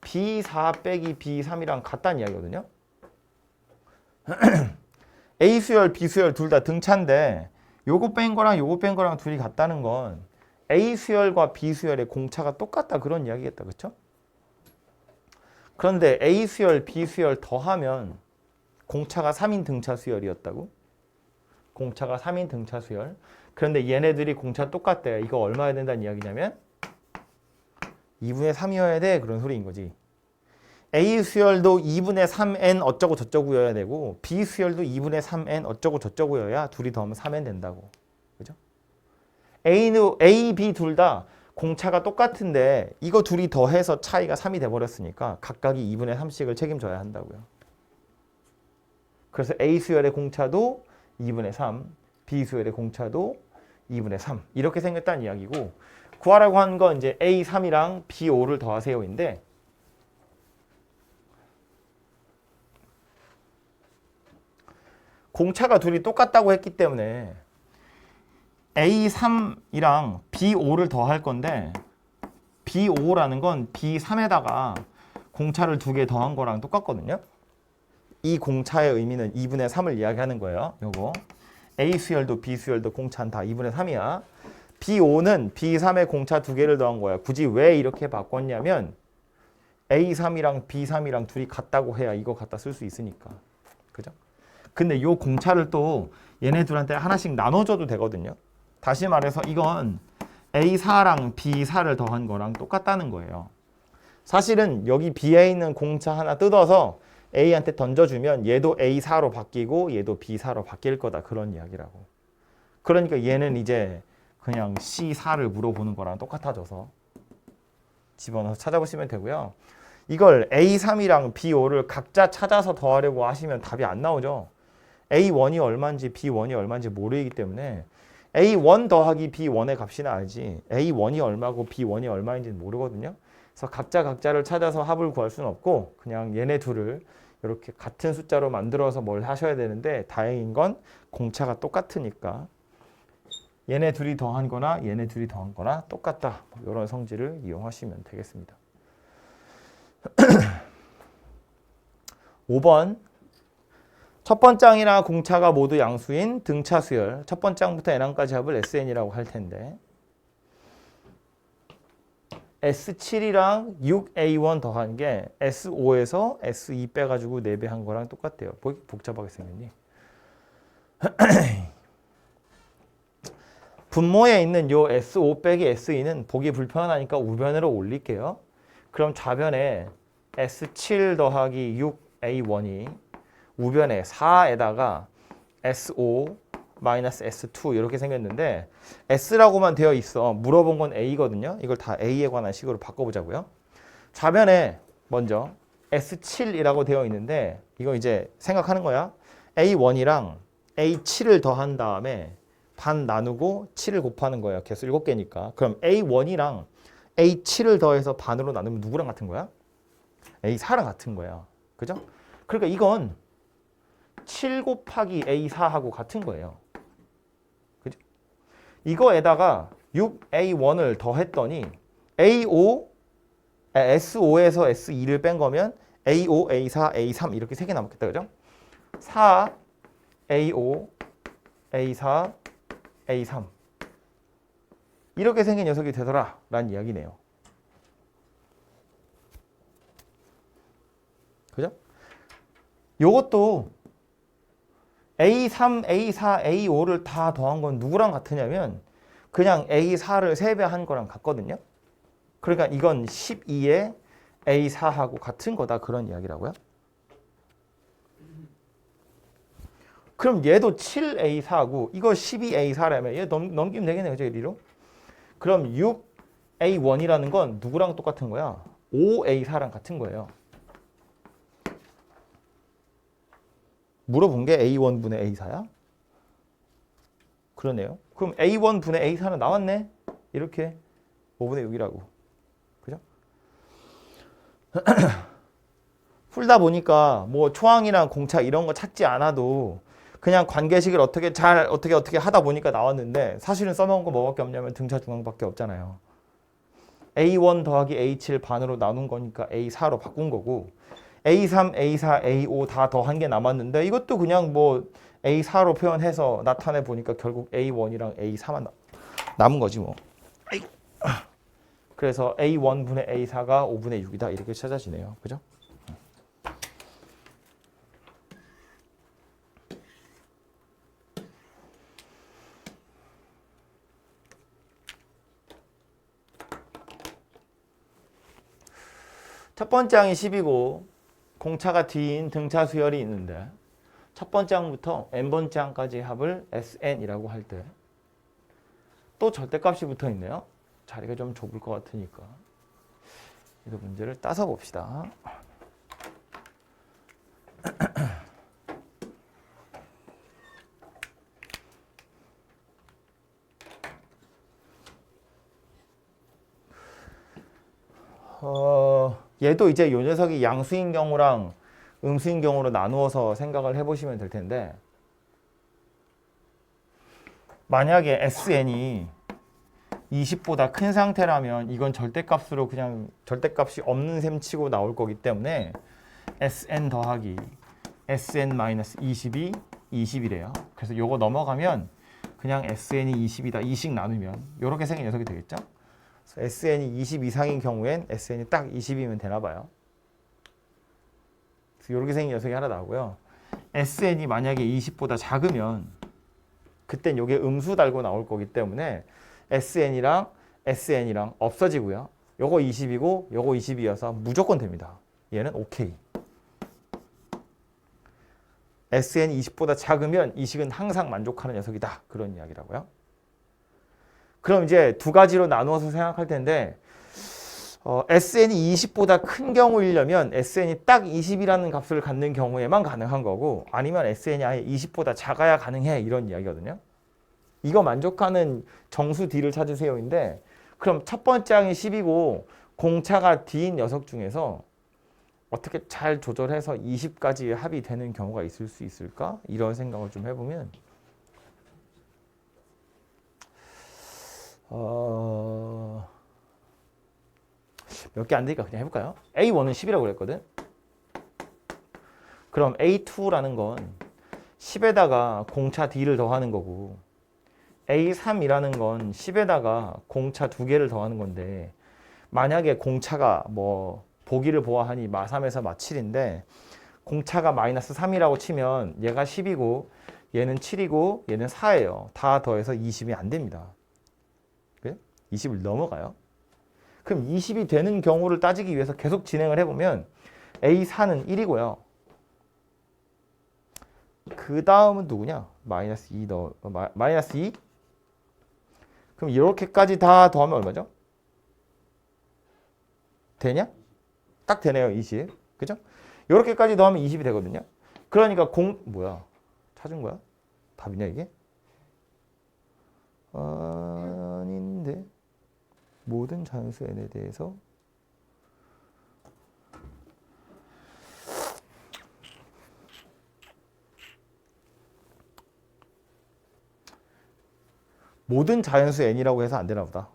B4 빼기 B3이랑 같다는 이야기거든요. A 수열, B 수열 둘 다 등차인데 요거 뺀 거랑 요거 뺀 거랑 둘이 같다는 건 A 수열과 B 수열의 공차가 똑같다 그런 이야기겠다. 그렇죠? 그런데 A 수열, B 수열 더하면 공차가 3인 등차 수열이었다고? 공차가 3인 등차 수열. 그런데 얘네들이 공차 똑같대. 이거 얼마야 된다는 이야기냐면 2분의 3이어야 돼. 그런 소리인 거지. A 수열도 2분의 3n 어쩌고 저쩌고여야 되고 B 수열도 2분의 3n 어쩌고 저쩌고여야 둘이 더하면 3n 된다고. 그죠? A, B 둘 다 공차가 똑같은데 이거 둘이 더해서 차이가 3이 돼버렸으니까 각각이 2분의 3씩을 책임져야 한다고요. 그래서 A 수열의 공차도 2분의 3, B 수열의 공차도 2분의 3 이렇게 생겼다는 이야기고 구하라고 한 건 이제 A3이랑 B5를 더하세요인데 공차가 둘이 똑같다고 했기 때문에 A3이랑 B5를 더할 건데 B5라는 건 B3에다가 공차를 두 개 더한 거랑 똑같거든요. 이 공차의 의미는 2분의 3을 이야기하는 거예요. 요거 A 수열도 B 수열도 공차는 다 2분의 3이야. B5는 B3의 공차 두 개를 더한 거야. 굳이 왜 이렇게 바꿨냐면 A3이랑 B3이랑 둘이 같다고 해야 이거 갖다 쓸 수 있으니까. 그죠? 근데 요 공차를 또 얘네들한테 하나씩 나눠줘도 되거든요. 다시 말해서 이건 A4랑 B4를 더한 거랑 똑같다는 거예요. 사실은 여기 B에 있는 공차 하나 뜯어서 A한테 던져주면 얘도 A4로 바뀌고 얘도 B4로 바뀔 거다 그런 이야기라고. 그러니까 얘는 이제 그냥 C4를 물어보는 거랑 똑같아져서 집어넣어서 찾아보시면 되고요. 이걸 A3이랑 B5를 각자 찾아서 더하려고 하시면 답이 안 나오죠. A1이 얼마인지 B1이 얼마인지 모르기 때문에 A1 더하기 B1의 값이나 알지 A1이 얼마고 B1이 얼마인지는 모르거든요. 그래서 각자를 찾아서 합을 구할 수는 없고 그냥 얘네 둘을 이렇게 같은 숫자로 만들어서 뭘 하셔야 되는데 다행인 건 공차가 똑같으니까 얘네 둘이 더한 거나 얘네 둘이 더한 거나 똑같다. 뭐 이런 성질을 이용하시면 되겠습니다. 5번 첫 번째 항이나 공차가 모두 양수인 등차 수열 첫 번째 항부터 n항까지 합을 SN이라고 할 텐데 S7이랑 6A1 더한 게 S5에서 S2 빼가지고 4배 한 거랑 똑같대요. 복잡하게 생겼니? 분모에 있는 요 S5 빼기 S2는 보기 불편하니까 우변으로 올릴게요. 그럼 좌변에 S7 더하기 6A1이 우변에 4에다가 S5 마이너스 S2 이렇게 생겼는데 S라고만 되어 있어. 물어본 건 A거든요. 이걸 다 A에 관한 식으로 바꿔보자고요. 좌변에 먼저 S7이라고 되어 있는데 이거 이제 생각하는 거야. A1이랑 A7을 더한 다음에 반 나누고 7을 곱하는 거예요. 개수 7개니까. 그럼 A1이랑 A7을 더해서 반으로 나누면 누구랑 같은 거야? A4랑 같은 거야. 그죠? 그러니까 이건 7 곱하기 A4하고 같은 거예요. 그죠? 이거에다가 6A1을 더했더니 S5에서 S2를 뺀 거면 A5, A4, A3 이렇게 3개 남았겠다. 그죠? 4, A5, A4, A3 이렇게 생긴 녀석이 되더라 라는 이야기네요. 그죠? 요것도 A3, A4, A5를 다 더한 건 누구랑 같으냐면 그냥 A4를 3배 한 거랑 같거든요. 그러니까 이건 12의 A4하고 같은 거다 그런 이야기라고요. 그럼 얘도 7A4고 이거 12A4라면 얘 넘기면 되겠네요. 그죠? 이리로. 그럼 6A1이라는 건 누구랑 똑같은 거야? 5A4랑 같은 거예요. 물어본 게 A1분의 A4야? 그러네요. 그럼 A1분의 A4는 나왔네? 이렇게 5분의 6이라고. 그죠? 풀다 보니까 뭐 초항이랑 공차 이런 거 찾지 않아도 그냥 관계식을 어떻게 하다 보니까 나왔는데 사실은 써먹은 거 뭐밖에 없냐면 등차 중앙밖에 없잖아요. A1 더하기 A7 반으로 나눈 거니까 A4로 바꾼 거고 A3, A4, A5 다 더한 게 남았는데 이것도 그냥 뭐 A4로 표현해서 나타내 보니까 결국 A1이랑 A4만 남은 거지 뭐. 그래서 A1분의 A4가 5분의 6이다 이렇게 찾아지네요. 그죠? 첫 번째 항이 10이고 공차가 뒤인 등차 수열이 있는데 첫 번째 항부터 n번째 항까지 합을 SN이라고 할 때 또 절대값이 붙어 있네요. 자리가 좀 좁을 것 같으니까 이 문제를 따서 봅시다. 얘도 이제 요 녀석이 양수인 경우랑 음수인 경우로 나누어서 생각을 해보시면 될 텐데 만약에 SN이 20보다 큰 상태라면 이건 절대값으로 그냥 절대값이 없는 셈 치고 나올 거기 때문에 SN 더하기 SN-20이 20이래요. 그래서 요거 넘어가면 그냥 SN이 20이다. 2씩 나누면 이렇게 생긴 녀석이 되겠죠. SN이 20 이상인 경우엔 SN이 딱 20이면 되나 봐요. 그래서 이렇게 생긴 녀석이 하나 나오고요. SN이 만약에 20보다 작으면 그땐 이게 음수 달고 나올 거기 때문에 SN이랑 SN이랑 없어지고요. 요거 20이고 요거 20이어서 무조건 됩니다. 얘는 오케이. SN이 20보다 작으면 이 식은 항상 만족하는 녀석이다. 그런 이야기라고요. 그럼 이제 두 가지로 나누어서 생각할 텐데 SN이 20보다 큰 경우이려면 SN이 딱 20이라는 값을 갖는 경우에만 가능한 거고 아니면 SN이 아예 20보다 작아야 가능해 이런 이야기거든요. 이거 만족하는 정수 D를 찾으세요인데 그럼 첫 번째 항이 10이고 공차가 D인 녀석 중에서 어떻게 잘 조절해서 20까지 합이 되는 경우가 있을 수 있을까? 이런 생각을 좀 해보면 몇 개 안 되니까 그냥 해볼까요? A1은 10이라고 그랬거든? 그럼 A2라는 건 10에다가 공차 D를 더하는 거고 A3이라는 건 10에다가 공차 2개를 더하는 건데 만약에 공차가 뭐 보기를 보아하니 마3에서 마7인데 공차가 마이너스 3이라고 치면 얘가 10이고 얘는 7이고 얘는 4예요. 다 더해서 20이 안 됩니다. 20을 넘어가요. 그럼 20이 되는 경우를 따지기 위해서 계속 진행을 해보면 A4는 1이고요. 그 다음은 누구냐? 마이너스 2 마이너스 2? 그럼 이렇게까지 다 더하면 얼마죠? 되냐? 딱 되네요. 20. 그죠? 이렇게까지 더하면 20이 되거든요. 그러니까 뭐야? 찾은 거야? 답이냐 이게? 아닌데. 모든 자연수 n에 대해서 모든 자연수 n이라고 해서 안 되나 보다.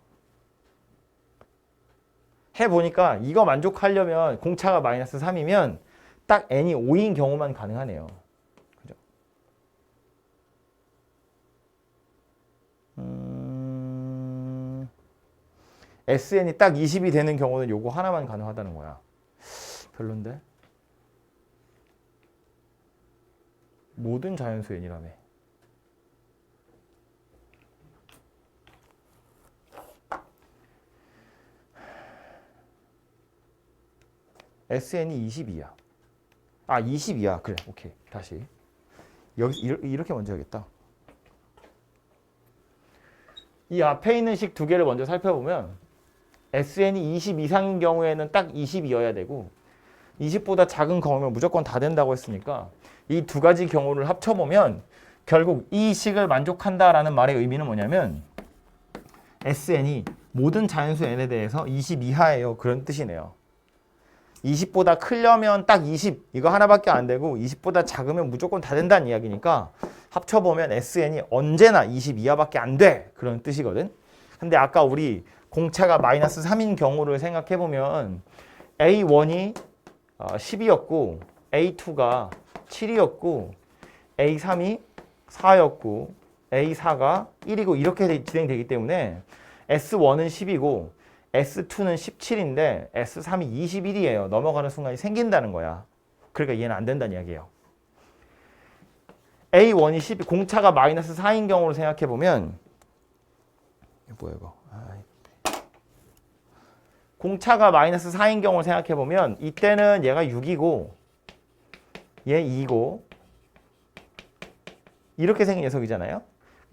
해보니까 이거 만족하려면 공차가 마이너스 3이면 딱 n이 5인 경우만 가능하네요. 그죠? SN이 딱 20이 되는 경우는 요거 하나만 가능하다는 거야. 별론데? 모든 자연수 n이라며. SN이 22야. 아, 22야. 그래, 오케이. 다시. 여기 이렇게 먼저 해야겠다. 이 앞에 있는 식 두 개를 먼저 살펴보면 SN이 20 이상인 경우에는 딱 20이어야 되고 20보다 작은 경우면 무조건 다 된다고 했으니까 이 두 가지 경우를 합쳐보면 결국 이 식을 만족한다라는 말의 의미는 뭐냐면 SN이 모든 자연수 n에 대해서 20 이하예요. 그런 뜻이네요. 20보다 크려면 딱 20 이거 하나밖에 안 되고 20보다 작으면 무조건 다 된다는 이야기니까 합쳐보면 SN이 언제나 20 이하밖에 안 돼. 그런 뜻이거든. 근데 아까 우리 공차가 마이너스 3인 경우를 생각해보면 A1이 10이었고 A2가 7이었고 A3이 4였고 A4가 1이고 이렇게 진행되기 때문에 S1은 10이고 S2는 17인데 S3이 21이에요. 넘어가는 순간이 생긴다는 거야. 그러니까 얘는 안 된다는 이야기예요. A1이 10, 공차가 마이너스 4인 경우를 생각해보면 뭐야 이거. 공차가 마이너스 4인 경우를 생각해보면 이때는 얘가 6이고 얘 2고 이렇게 생긴 녀석이잖아요.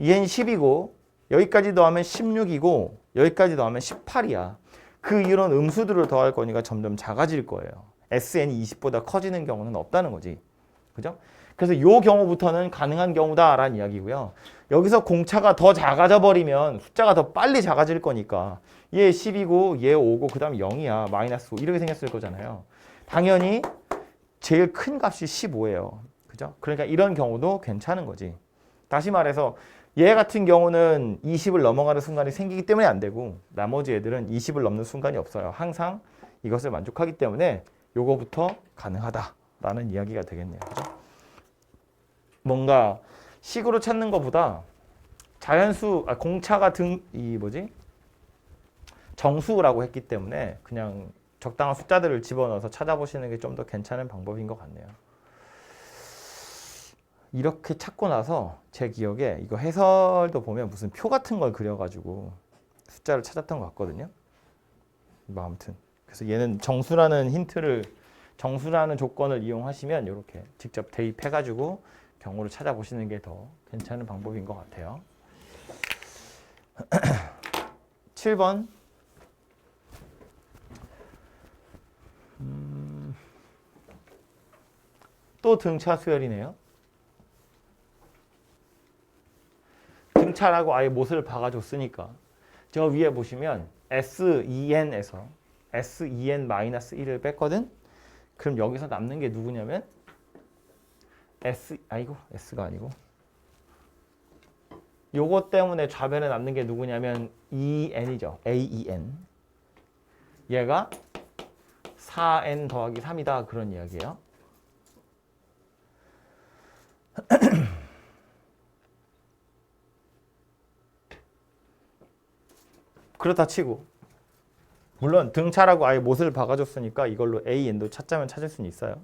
얘는 10이고 여기까지 더하면 16이고 여기까지 더하면 18이야. 그 이런 음수들을 더할 거니까 점점 작아질 거예요. SN이 20보다 커지는 경우는 없다는 거지. 그죠? 그래서 이 경우부터는 가능한 경우다라는 이야기고요. 여기서 공차가 더 작아져 버리면 숫자가 더 빨리 작아질 거니까 얘 10이고 얘 5고 그 다음에 0이야. 마이너스 5 이렇게 생겼을 거잖아요. 당연히 제일 큰 값이 15예요. 그죠? 그러니까 이런 경우도 괜찮은 거지. 다시 말해서 얘 같은 경우는 20을 넘어가는 순간이 생기기 때문에 안 되고 나머지 애들은 20을 넘는 순간이 없어요. 항상 이것을 만족하기 때문에 요거부터 가능하다라는 이야기가 되겠네요. 그죠? 뭔가 식으로 찾는 것보다 자연수, 공차가 정수라고 했기 때문에 그냥 적당한 숫자들을 집어넣어서 찾아보시는 게 좀 더 괜찮은 방법인 것 같네요. 이렇게 찾고 나서 제 기억에 이거 해설도 보면 무슨 표 같은 걸 그려가지고 숫자를 찾았던 것 같거든요. 뭐 아무튼 그래서 얘는 정수라는 조건을 이용하시면 이렇게 직접 대입해가지고 경우를 찾아보시는 게 더 괜찮은 방법인 것 같아요. 7번 또 등차 수열이네요. 등차라고 아예 못을 박아줬으니까 저 위에 보시면 SEN에서 SEN-1을 뺐거든? 그럼 여기서 남는 게 누구냐면 S가 아니고 요거 때문에 좌변에 남는 게 누구냐면 EN이죠. AEN. 얘가 4N 더하기 3이다. 그런 이야기예요. 그렇다 치고 물론 등차라고 아예 못을 박아줬으니까 이걸로 AN도 찾자면 찾을 수는 있어요.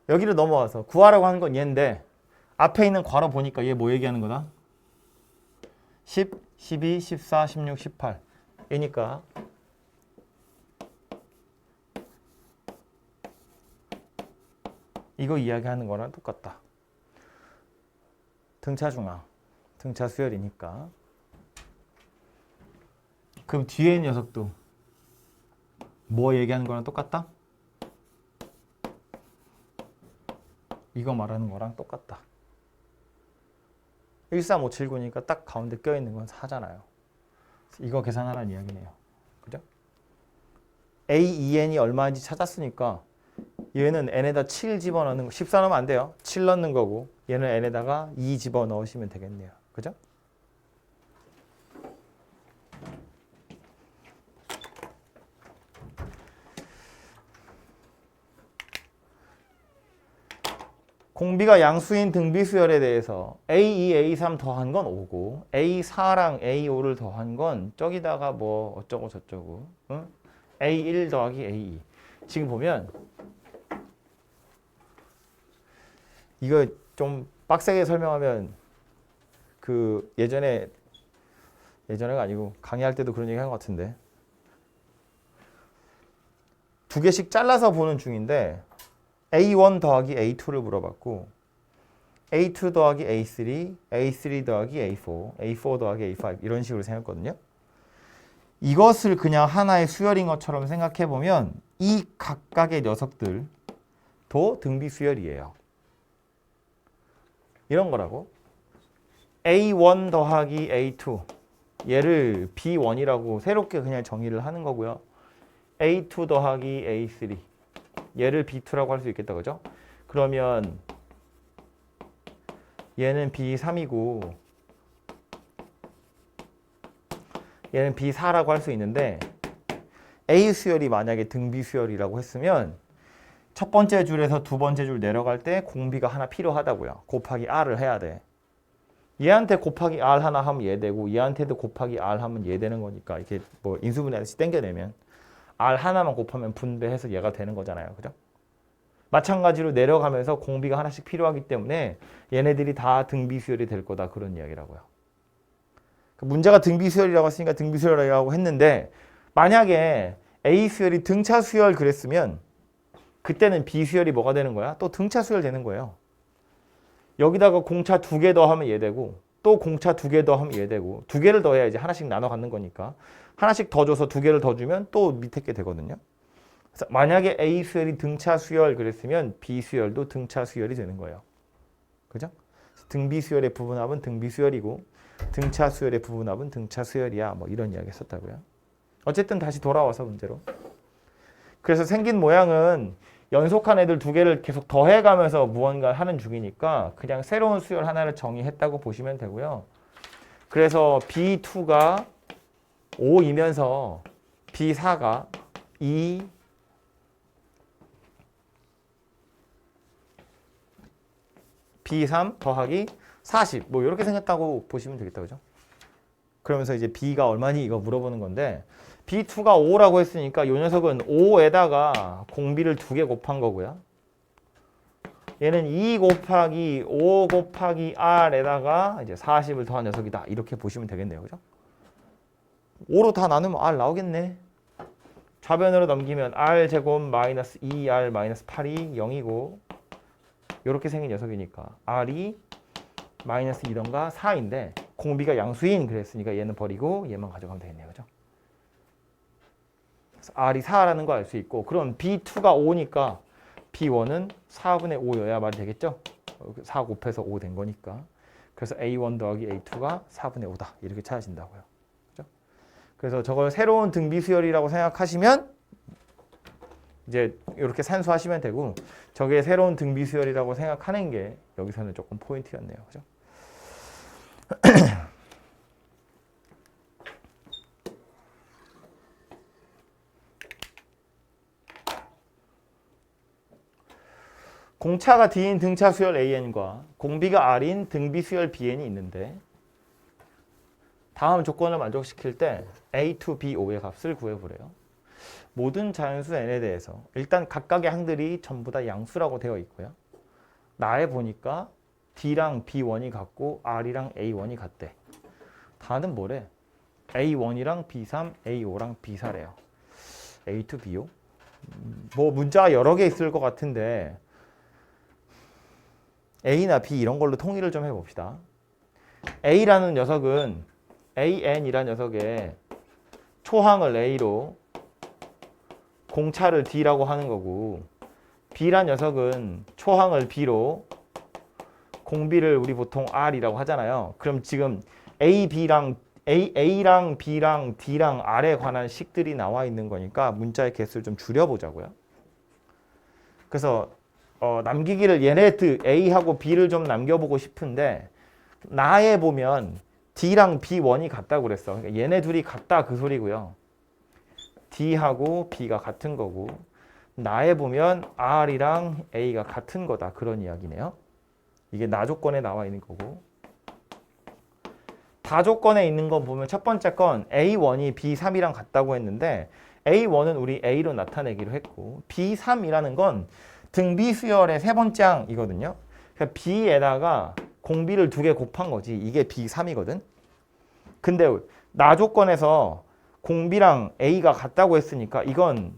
여기를 넘어와서 구하라고 하는 건 얘인데 앞에 있는 괄호 보니까 얘 뭐 얘기하는 거다? 10, 12, 14, 16, 18 얘니까 이거 이야기하는 거랑 똑같다. 등차 중앙, 등차 수열이니까. 그럼 뒤에 있는 녀석도 뭐 얘기하는 거랑 똑같다? 이거 말하는 거랑 똑같다. 13579니까 딱 가운데 껴있는 건 4잖아요. 이거 계산하라는 이야기네요. 그죠? AEN이 얼마인지 찾았으니까 얘는 n에다 7 집어넣는 거, 14 넣으면 안 돼요. 7 넣는 거고 얘는 n에다가 2 집어넣으시면 되겠네요. 그죠? 공비가 양수인 등비수열에 대해서 A2, A3 더한 건 5고 A4랑 A5를 더한 건 저기다가 뭐 어쩌고 저쩌고 응? A1 더하기 A2 지금 보면 이거 좀 빡세게 설명하면 그 예전에가 아니고 강의할 때도 그런 얘기 한 것 같은데 두 개씩 잘라서 보는 중인데 A1 더하기 A2를 물어봤고 A2 더하기 A3, A3 더하기 A4, A4 더하기 A5 이런 식으로 생각했거든요. 이것을 그냥 하나의 수열인 것처럼 생각해보면 이 각각의 녀석들도 등비수열이에요. 이런 거라고. A1 더하기 A2 얘를 B1이라고 새롭게 그냥 정의를 하는 거고요. A2 더하기 A3 얘를 B2라고 할 수 있겠다. 그죠? 그러면 얘는 B3이고 얘는 B4라고 할 수 있는데 A 수열이 만약에 등비 수열이라고 했으면 첫 번째 줄에서 두 번째 줄 내려갈 때 공비가 하나 필요하다고요. 곱하기 R을 해야 돼. 얘한테 곱하기 R 하나 하면 얘 되고 얘한테도 곱하기 R 하면 얘 되는 거니까 이렇게 뭐 인수분해하듯이 땡겨내면 R 하나만 곱하면 분배해서 얘가 되는 거잖아요. 그죠? 마찬가지로 내려가면서 공비가 하나씩 필요하기 때문에 얘네들이 다 등비수열이 될 거다. 그런 이야기라고요. 문제가 등비수열이라고 했으니까 등비수열이라고 했는데 만약에 A수열이 등차수열 그랬으면 그때는 B수열이 뭐가 되는 거야? 또 등차수열 되는 거예요. 여기다가 공차 2개 더하면 얘 되고 또 공차 2개 더하면 얘 되고 2개를 더해야지 하나씩 나눠 갖는 거니까 하나씩 더 줘서 2개를 더 주면 또 밑에 게 되거든요. 그래서 만약에 A수열이 등차수열 그랬으면 B수열도 등차수열이 되는 거예요. 그죠? 등비수열의 부분합은 등비수열이고 등차수열의 부분합은 등차수열이야. 뭐 이런 이야기 했었다고요. 어쨌든 다시 돌아와서 문제로. 그래서 생긴 모양은 연속한 애들 2개를 계속 더해가면서 무언가를 하는 중이니까 그냥 새로운 수열 하나를 정의했다고 보시면 되고요. 그래서 B2가 5이면서 B4가 2, B3 더하기 40 뭐 이렇게 생겼다고 보시면 되겠다. 그죠? 그러면서 이제 B가 얼마니 이거 물어보는 건데 B2가 5라고 했으니까 이 녀석은 5에다가 공비를 2개 곱한 거고요. 얘는 2 곱하기 5 곱하기 R에다가 이제 40을 더한 녀석이다. 이렇게 보시면 되겠네요. 그죠? 5로 다 나누면 R 나오겠네. 좌변으로 넘기면 R 제곱 마이너스 2R 마이너스 8이 0이고 이렇게 생긴 녀석이니까 R이 마이너스 2던가 4인데 공비가 양수인 그랬으니까 얘는 버리고 얘만 가져가면 되겠네요. 그죠? 그래서 R이 4라는 거 알 수 있고 그럼 B2가 5니까 B1은 4분의 5여야 말이 되겠죠? 4 곱해서 5 된 거니까 그래서 A1 더하기 A2가 4분의 5다. 이렇게 찾아진다고요. 그죠? 그래서 저걸 새로운 등비수열이라고 생각하시면 이제 이렇게 산수하시면 되고 저게 새로운 등비수열이라고 생각하는 게 여기서는 조금 포인트였네요. 그죠? 공차가 D인 등차 수열 AN과 공비가 R인 등비 수열 BN이 있는데 다음 조건을 만족시킬 때 A2, B5의 값을 구해보래요. 모든 자연수 N에 대해서 일단 각각의 항들이 전부 다 양수라고 되어 있고요. 나에 보니까 D랑 B1이 같고 R이랑 A1이 같대. 다는 뭐래? A1이랑 B3, A5랑 B4래요. A2, B5? 뭐 문자가 여러 개 있을 것 같은데 A나 B 이런 걸로 통일을 좀 해봅시다. A라는 녀석은 AN이라는 녀석의 초항을 A로 공차를 D라고 하는 거고 B라는 녀석은 초항을 B로 공비를 우리 보통 R이라고 하잖아요. 그럼 지금 A랑 B랑 D랑 R에 관한 식들이 나와 있는 거니까 문자의 개수를 좀 줄여보자고요. 그래서 남기기를 얘네들 A하고 B를 좀 남겨보고 싶은데 나에 보면 D랑 B1이 같다고 그랬어. 그러니까 얘네 둘이 같다 그 소리고요. D하고 B가 같은 거고 나에 보면 R이랑 A가 같은 거다 그런 이야기네요. 이게 나 조건에 나와 있는 거고 다 조건에 있는 거 보면 첫 번째 건 A1이 B3이랑 같다고 했는데 A1은 우리 A로 나타내기로 했고 B3이라는 건 등비 수열의 세 번째 항이거든요. 그러니까 B에다가 공비를 2개 곱한 거지. 이게 B3이거든. 근데 나 조건에서 공비랑 A가 같다고 했으니까 이건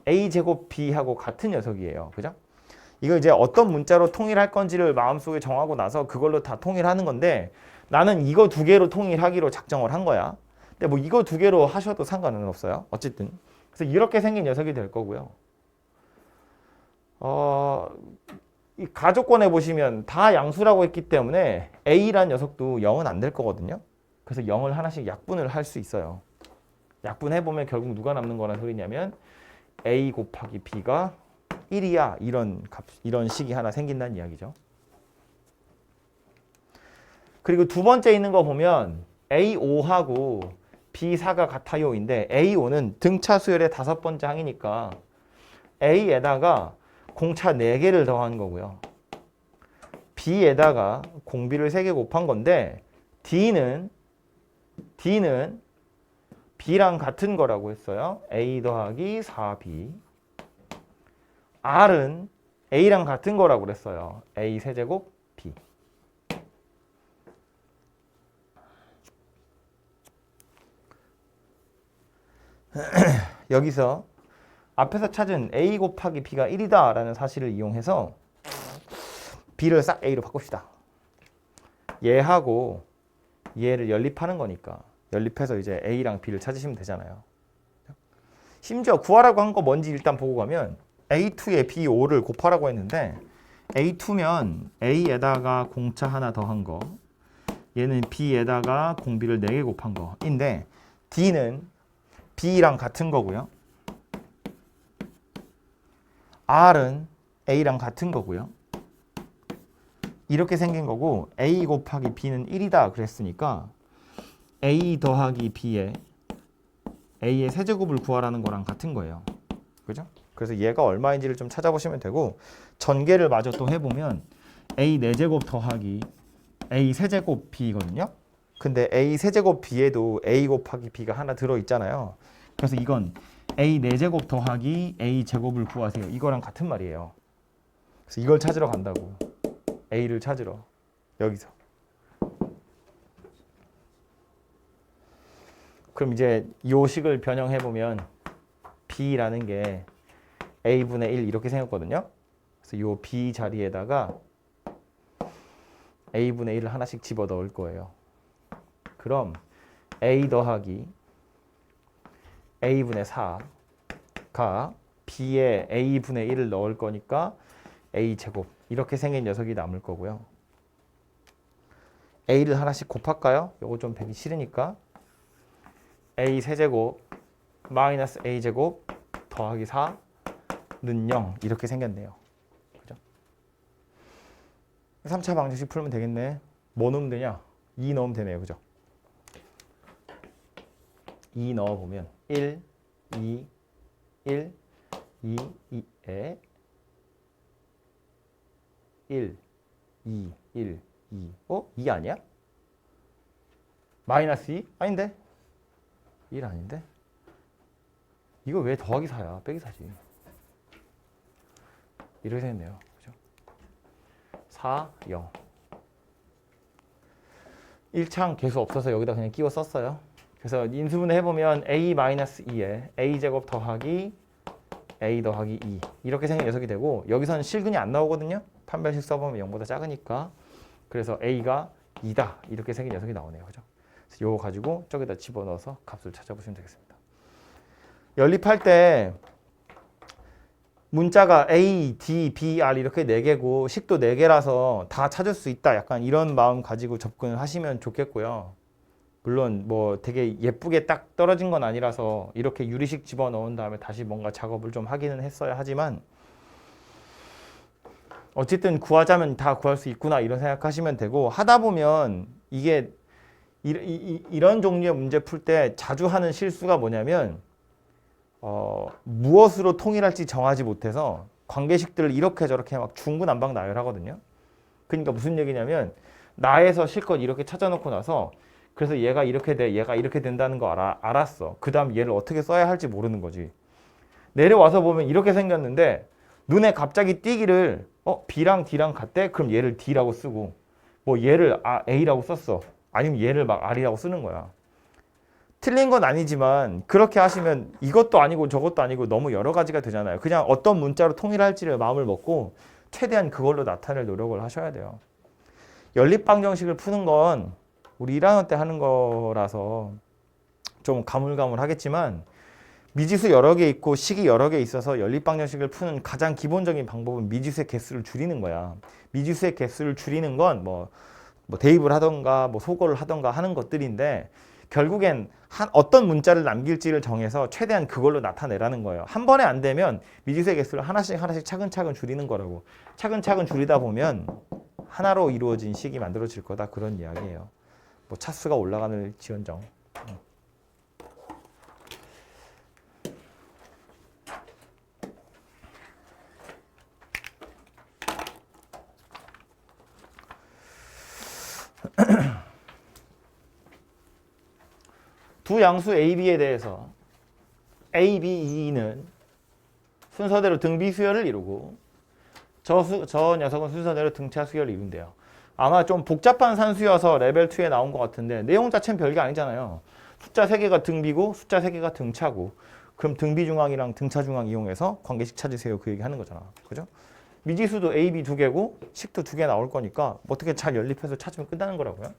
A 제곱 B하고 같은 녀석이에요. 그죠? 이거 이제 어떤 문자로 통일할 건지를 마음속에 정하고 나서 그걸로 다 통일하는 건데 나는 이거 2개로 통일하기로 작정을 한 거야. 근데 뭐 이거 2개로 하셔도 상관은 없어요. 어쨌든. 그래서 이렇게 생긴 녀석이 될 거고요. 이 가조건에 보시면 다 양수라고 했기 때문에 A라는 녀석도 0은 안 될 거거든요. 그래서 0을 하나씩 약분을 할 수 있어요. 약분해보면 결국 누가 남는 거란 소리냐면 A 곱하기 B가 1이야. 이런 식이 하나 생긴다는 이야기죠. 그리고 두 번째 있는 거 보면 A5하고 B4가 같아요인데 A5는 등차 수열의 5번째 항이니까 A에다가 공차 4개를 더한 거고요. B에다가 공비를 3개 곱한 건데 D는 B랑 같은 거라고 했어요. A 더하기 4B. R은 A랑 같은 거라고 그랬어요. A 세제곱 B. 여기서 앞에서 찾은 A 곱하기 B가 1이다 라는 사실을 이용해서 B를 싹 A로 바꿉시다. 얘하고 얘를 연립하는 거니까 연립해서 이제 A랑 B를 찾으시면 되잖아요. 심지어 구하라고 한 거 뭔지 일단 보고 가면 A2에 B5를 곱하라고 했는데 A2면 A에다가 공차 하나 더한 거 얘는 B에다가 공비를 4개 곱한 거인데 D는 B랑 같은 거고요. R은 A랑 같은 거고요. 이렇게 생긴 거고 A 곱하기 B는 1이다 그랬으니까 A 더하기 B에 A의 세제곱을 구하라는 거랑 같은 거예요. 그죠? 그래서 얘가 얼마인지를 좀 찾아보시면 되고 전개를 마저 또 해보면 A 4제곱 더하기 A 세제곱 B거든요. 근데 A 세제곱 B에도 A 곱하기 B가 하나 들어있잖아요. 그래서 이건 A 4제곱 더하기 A 제곱을 구하세요. 이거랑 같은 말이에요. 그래서 이걸 찾으러 간다고. A를 찾으러. 여기서. 그럼 이제 이 식을 변형해보면 B라는 게 A분의 1 이렇게 생겼거든요. 그래서 이 B 자리에다가 A분의 1을 하나씩 집어넣을 거예요. 그럼 A 더하기 A분의 4가 B에 A분의 1을 넣을 거니까 A제곱 이렇게 생긴 녀석이 남을 거고요. a를 하나씩 곱할까요? 요거 좀 배기 싫으니까 a 세제곱 마이너스 a 제곱 더하기 4는 0 이렇게 생겼네요. 그죠? 3차 방정식 풀면 되겠네. 뭐 넣으면 되냐? 2 넣으면 되네요. 그죠? 2 넣어보면 1, 2, 1, 2, 2에 1, 2, 1, 2. 2 아니야? 마이너스 2? 아닌데? 1 아닌데? 이거 왜 더하기 4야? 빼기 4지. 이렇게 생겼네요. 그죠? 4, 0. 1창 개수 없어서 여기다 그냥 끼워 썼어요. 그래서 인수분해 해보면 a-2에 a제곱 더하기 a 더하기 2 이렇게 생긴 녀석이 되고 여기서는 실근이 안 나오거든요. 판별식 써보면 0보다 작으니까. 그래서 a가 2다 이렇게 생긴 녀석이 나오네요. 그죠? 그래서 이거 가지고 저기다 집어넣어서 값을 찾아보시면 되겠습니다. 연립할 때 문자가 A, D, B, R 이렇게 4개고 식도 4개라서 다 찾을 수 있다. 약간 이런 마음 가지고 접근을 하시면 좋겠고요. 물론 뭐 되게 예쁘게 딱 떨어진 건 아니라서 이렇게 유리식 집어넣은 다음에 다시 뭔가 작업을 좀 하기는 했어야 하지만 어쨌든 구하자면 다 구할 수 있구나 이런 생각하시면 되고 하다 보면 이게 이런 종류의 문제 풀 때 자주 하는 실수가 뭐냐면 무엇으로 통일할지 정하지 못해서 관계식들을 이렇게 저렇게 막 중구난방 나열하거든요. 그러니까 무슨 얘기냐면 나에서 실컷 이렇게 찾아놓고 나서 그래서 얘가 이렇게 돼, 얘가 이렇게 된다는 거 알았어. 그 다음 얘를 어떻게 써야 할지 모르는 거지. 내려와서 보면 이렇게 생겼는데 눈에 갑자기 띄기를 B랑 D랑 같대? 그럼 얘를 D라고 쓰고 뭐 얘를 A라고 썼어. 아니면 얘를 막 R이라고 쓰는 거야. 틀린 건 아니지만 그렇게 하시면 이것도 아니고 저것도 아니고 너무 여러 가지가 되잖아요. 그냥 어떤 문자로 통일할지를 마음을 먹고 최대한 그걸로 나타낼 노력을 하셔야 돼요. 연립방정식을 푸는 건 우리 1학년 때 하는 거라서 좀 가물가물하겠지만 미지수 여러 개 있고 식이 여러 개 있어서 연립방정식을 푸는 가장 기본적인 방법은 미지수의 개수를 줄이는 거야. 미지수의 개수를 줄이는 건 뭐 대입을 하던가 뭐 소거를 하던가 하는 것들인데 결국엔 어떤 문자를 남길지를 정해서 최대한 그걸로 나타내라는 거예요. 한 번에 안 되면 미지수의 개수를 하나씩 차근차근 줄이는 거라고. 차근차근 줄이다 보면 하나로 이루어진 식이 만들어질 거다 그런 이야기예요. 뭐 차수가 올라가는 지연정. 두 양수 A, B에 대해서 A, B, E는 순서대로 등비 수열을 이루고 저 녀석은 순서대로 등차 수열을 이룬대요. 아마 좀 복잡한 산수여서 레벨 2에 나온 것 같은데 내용 자체는 별게 아니잖아요. 숫자 3개가 등비고 숫자 3개가 등차고 그럼 등비 중앙이랑 등차 중앙 이용해서 관계식 찾으세요 그 얘기 하는 거잖아. 그죠? 미지수도 A, B 2개고 식도 2개 나올 거니까 어떻게 잘 연립해서 찾으면 끝나는 거라고요.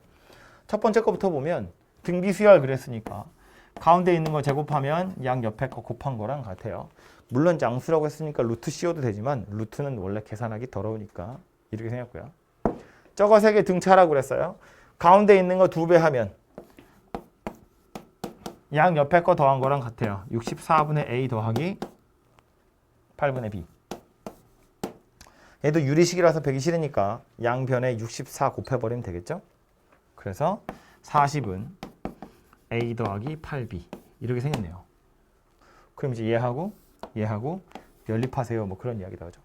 첫 번째 거부터 보면 등비 수열 그랬으니까 가운데 있는 거 제곱하면 양 옆에 거 곱한 거랑 같아요. 물론 양수라고 했으니까 루트 씌워도 되지만 루트는 원래 계산하기 더러우니까 이렇게 생겼고요. 저거 3개 등차라고 그랬어요. 가운데 있는 거 2배 하면 양 옆에 거 더한 거랑 같아요. 64분의 A 더하기 8분의 B. 얘도 유리식이라서 배기 싫으니까 양변에 64 곱해버리면 되겠죠? 그래서 40은 A 더하기 8B 이렇게 생겼네요. 그럼 이제 얘하고 연립하세요. 뭐 그런 이야기다. 그죠?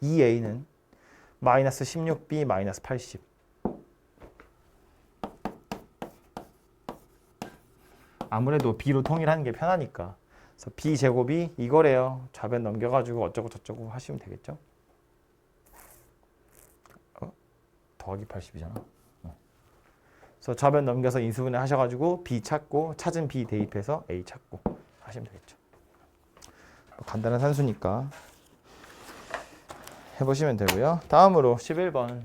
2A는 마이너스 16B 마이너스 80. 아무래도 B로 통일하는 게 편하니까. 그래서 B 제곱이 이거래요. 좌변 넘겨가지고 어쩌고 저쩌고 하시면 되겠죠? 더하기 80이잖아. 그래서 좌변 넘겨서 인수분해 하셔가지고 B 찾고 찾은 B 대입해서 A 찾고 하시면 되겠죠. 간단한 산수니까 해보시면 되고요. 다음으로 11번.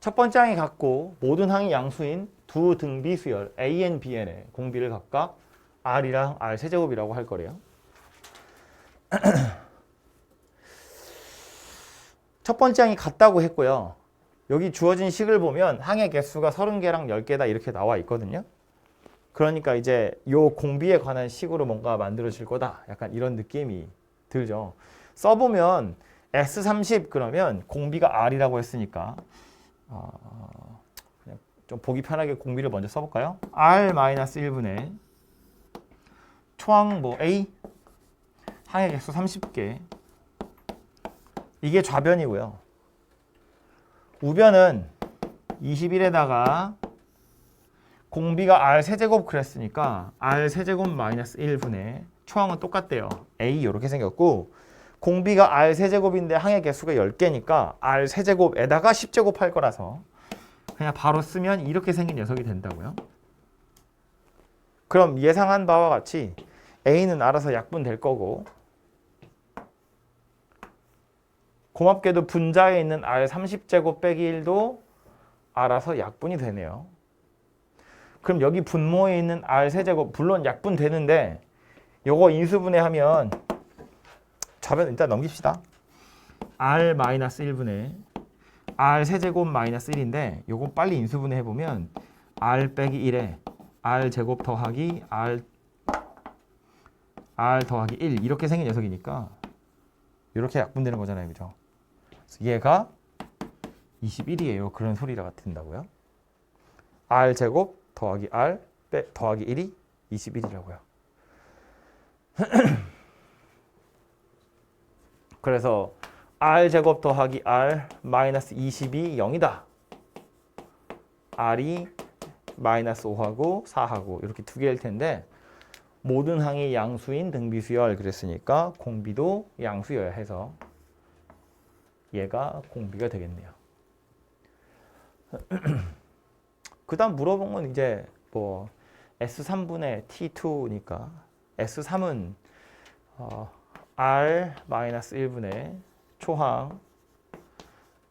첫 번째 항이 같고 모든 항이 양수인 두 등비 수열 AN, BN의 공비를 각각 R이랑 R 세제곱이라고 할 거래요. 첫 번째 항이 같다고 했고요. 여기 주어진 식을 보면 항의 개수가 30개랑 10개다 이렇게 나와 있거든요. 그러니까 이제 요 공비에 관한 식으로 뭔가 만들어질 거다. 약간 이런 느낌이 들죠. 써보면 S30 그러면 공비가 R이라고 했으니까 그냥 좀 보기 편하게 공비를 먼저 써볼까요? R-1분의 초항 뭐 A 항의 개수 30개 이게 좌변이고요. 우변은 21에다가 공비가 R 세제곱 그랬으니까 R 세제곱 마이너스 1분의 초항은 똑같대요. A 이렇게 생겼고 공비가 R 세제곱인데 항의 개수가 10개니까 R 세제곱에다가 10제곱 할 거라서 그냥 바로 쓰면 이렇게 생긴 녀석이 된다고요. 그럼 예상한 바와 같이 A는 알아서 약분될 거고 고맙게도 분자에 있는 R 30제곱 빼기 1도 알아서 약분이 되네요. 그럼 여기 분모에 있는 R 세제곱 물론 약분되는데 요거 인수분해하면 좌변 일단 넘깁시다. R 마이너스 1분의 R 세제곱 마이너스 1인데 요거 빨리 인수분해 해보면 R 빼기 1에 R 제곱 더하기 R 더하기 1 이렇게 생긴 녀석이니까 이렇게 약분되는 거잖아요. 그죠? 얘가 21이에요. 그런 소리가 된다고요. R 제곱 더하기 R 더하기 1이 21이라고요. 그래서 R 제곱 더하기 R 마이너스 20이 0이다. R이 마이너스 5하고 4하고 이렇게 두 개일 텐데 모든 항이 양수인 등비수열 그랬으니까 공비도 양수여야 해서 얘가 공비가 되겠네요. 그 다음 물어본 건 이제 뭐 S3분의 T2니까 S3은 R-1분의 초항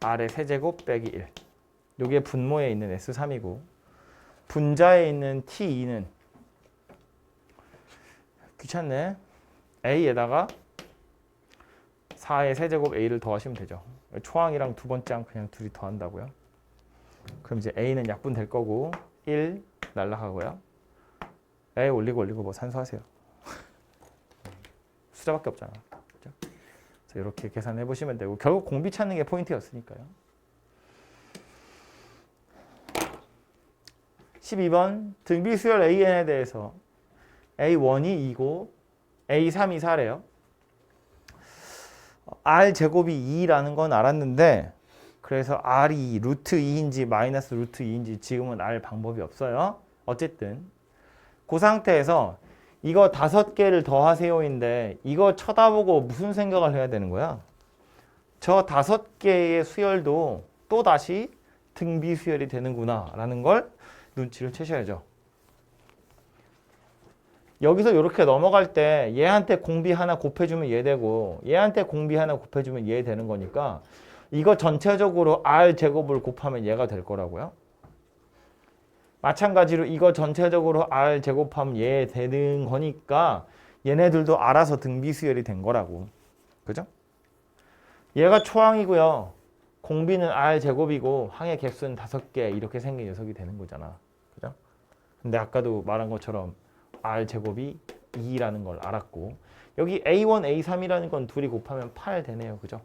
R의 세제곱 빼기 1 요게 분모에 있는 S3이고 분자에 있는 T2는 귀찮네. A에다가 4의 세제곱 A를 더하시면 되죠. 초항이랑 두 번째 항 그냥 둘이 더한다고요. 그럼 이제 A는 약분될 거고 1 날라가고요. A 올리고 뭐 산수하세요. 숫자밖에 없잖아. 그렇죠? 그래서 이렇게 계산해 보시면 되고 결국 공비 찾는 게 포인트였으니까요. 12번 등비수열 AN에 대해서 A1이 2고 A3이 4래요. R 제곱이 2라는 건 알았는데 그래서 R이 루트 2인지 마이너스 루트 2인지 지금은 알 방법이 없어요. 어쨌든 그 상태에서 이거 5개를 더하세요인데 이거 쳐다보고 무슨 생각을 해야 되는 거야? 저 5개의 수열도 또다시 등비수열이 되는구나 라는 걸 눈치를 채셔야죠. 여기서 이렇게 넘어갈 때 얘한테 공비 하나 곱해주면 얘 되고 얘한테 공비 하나 곱해주면 얘 되는 거니까 이거 전체적으로 R 제곱을 곱하면 얘가 될 거라고요. 마찬가지로 이거 전체적으로 R 제곱하면 얘 되는 거니까 얘네들도 알아서 등비수열이 된 거라고. 그죠? 얘가 초항이고요. 공비는 R 제곱이고 항의 개수는 5개 이렇게 생긴 녀석이 되는 거잖아. 그죠? 근데 아까도 말한 것처럼 R 제곱이 2라는 걸 알았고 여기 A1, A3이라는 건 둘이 곱하면 8 되네요. 그죠?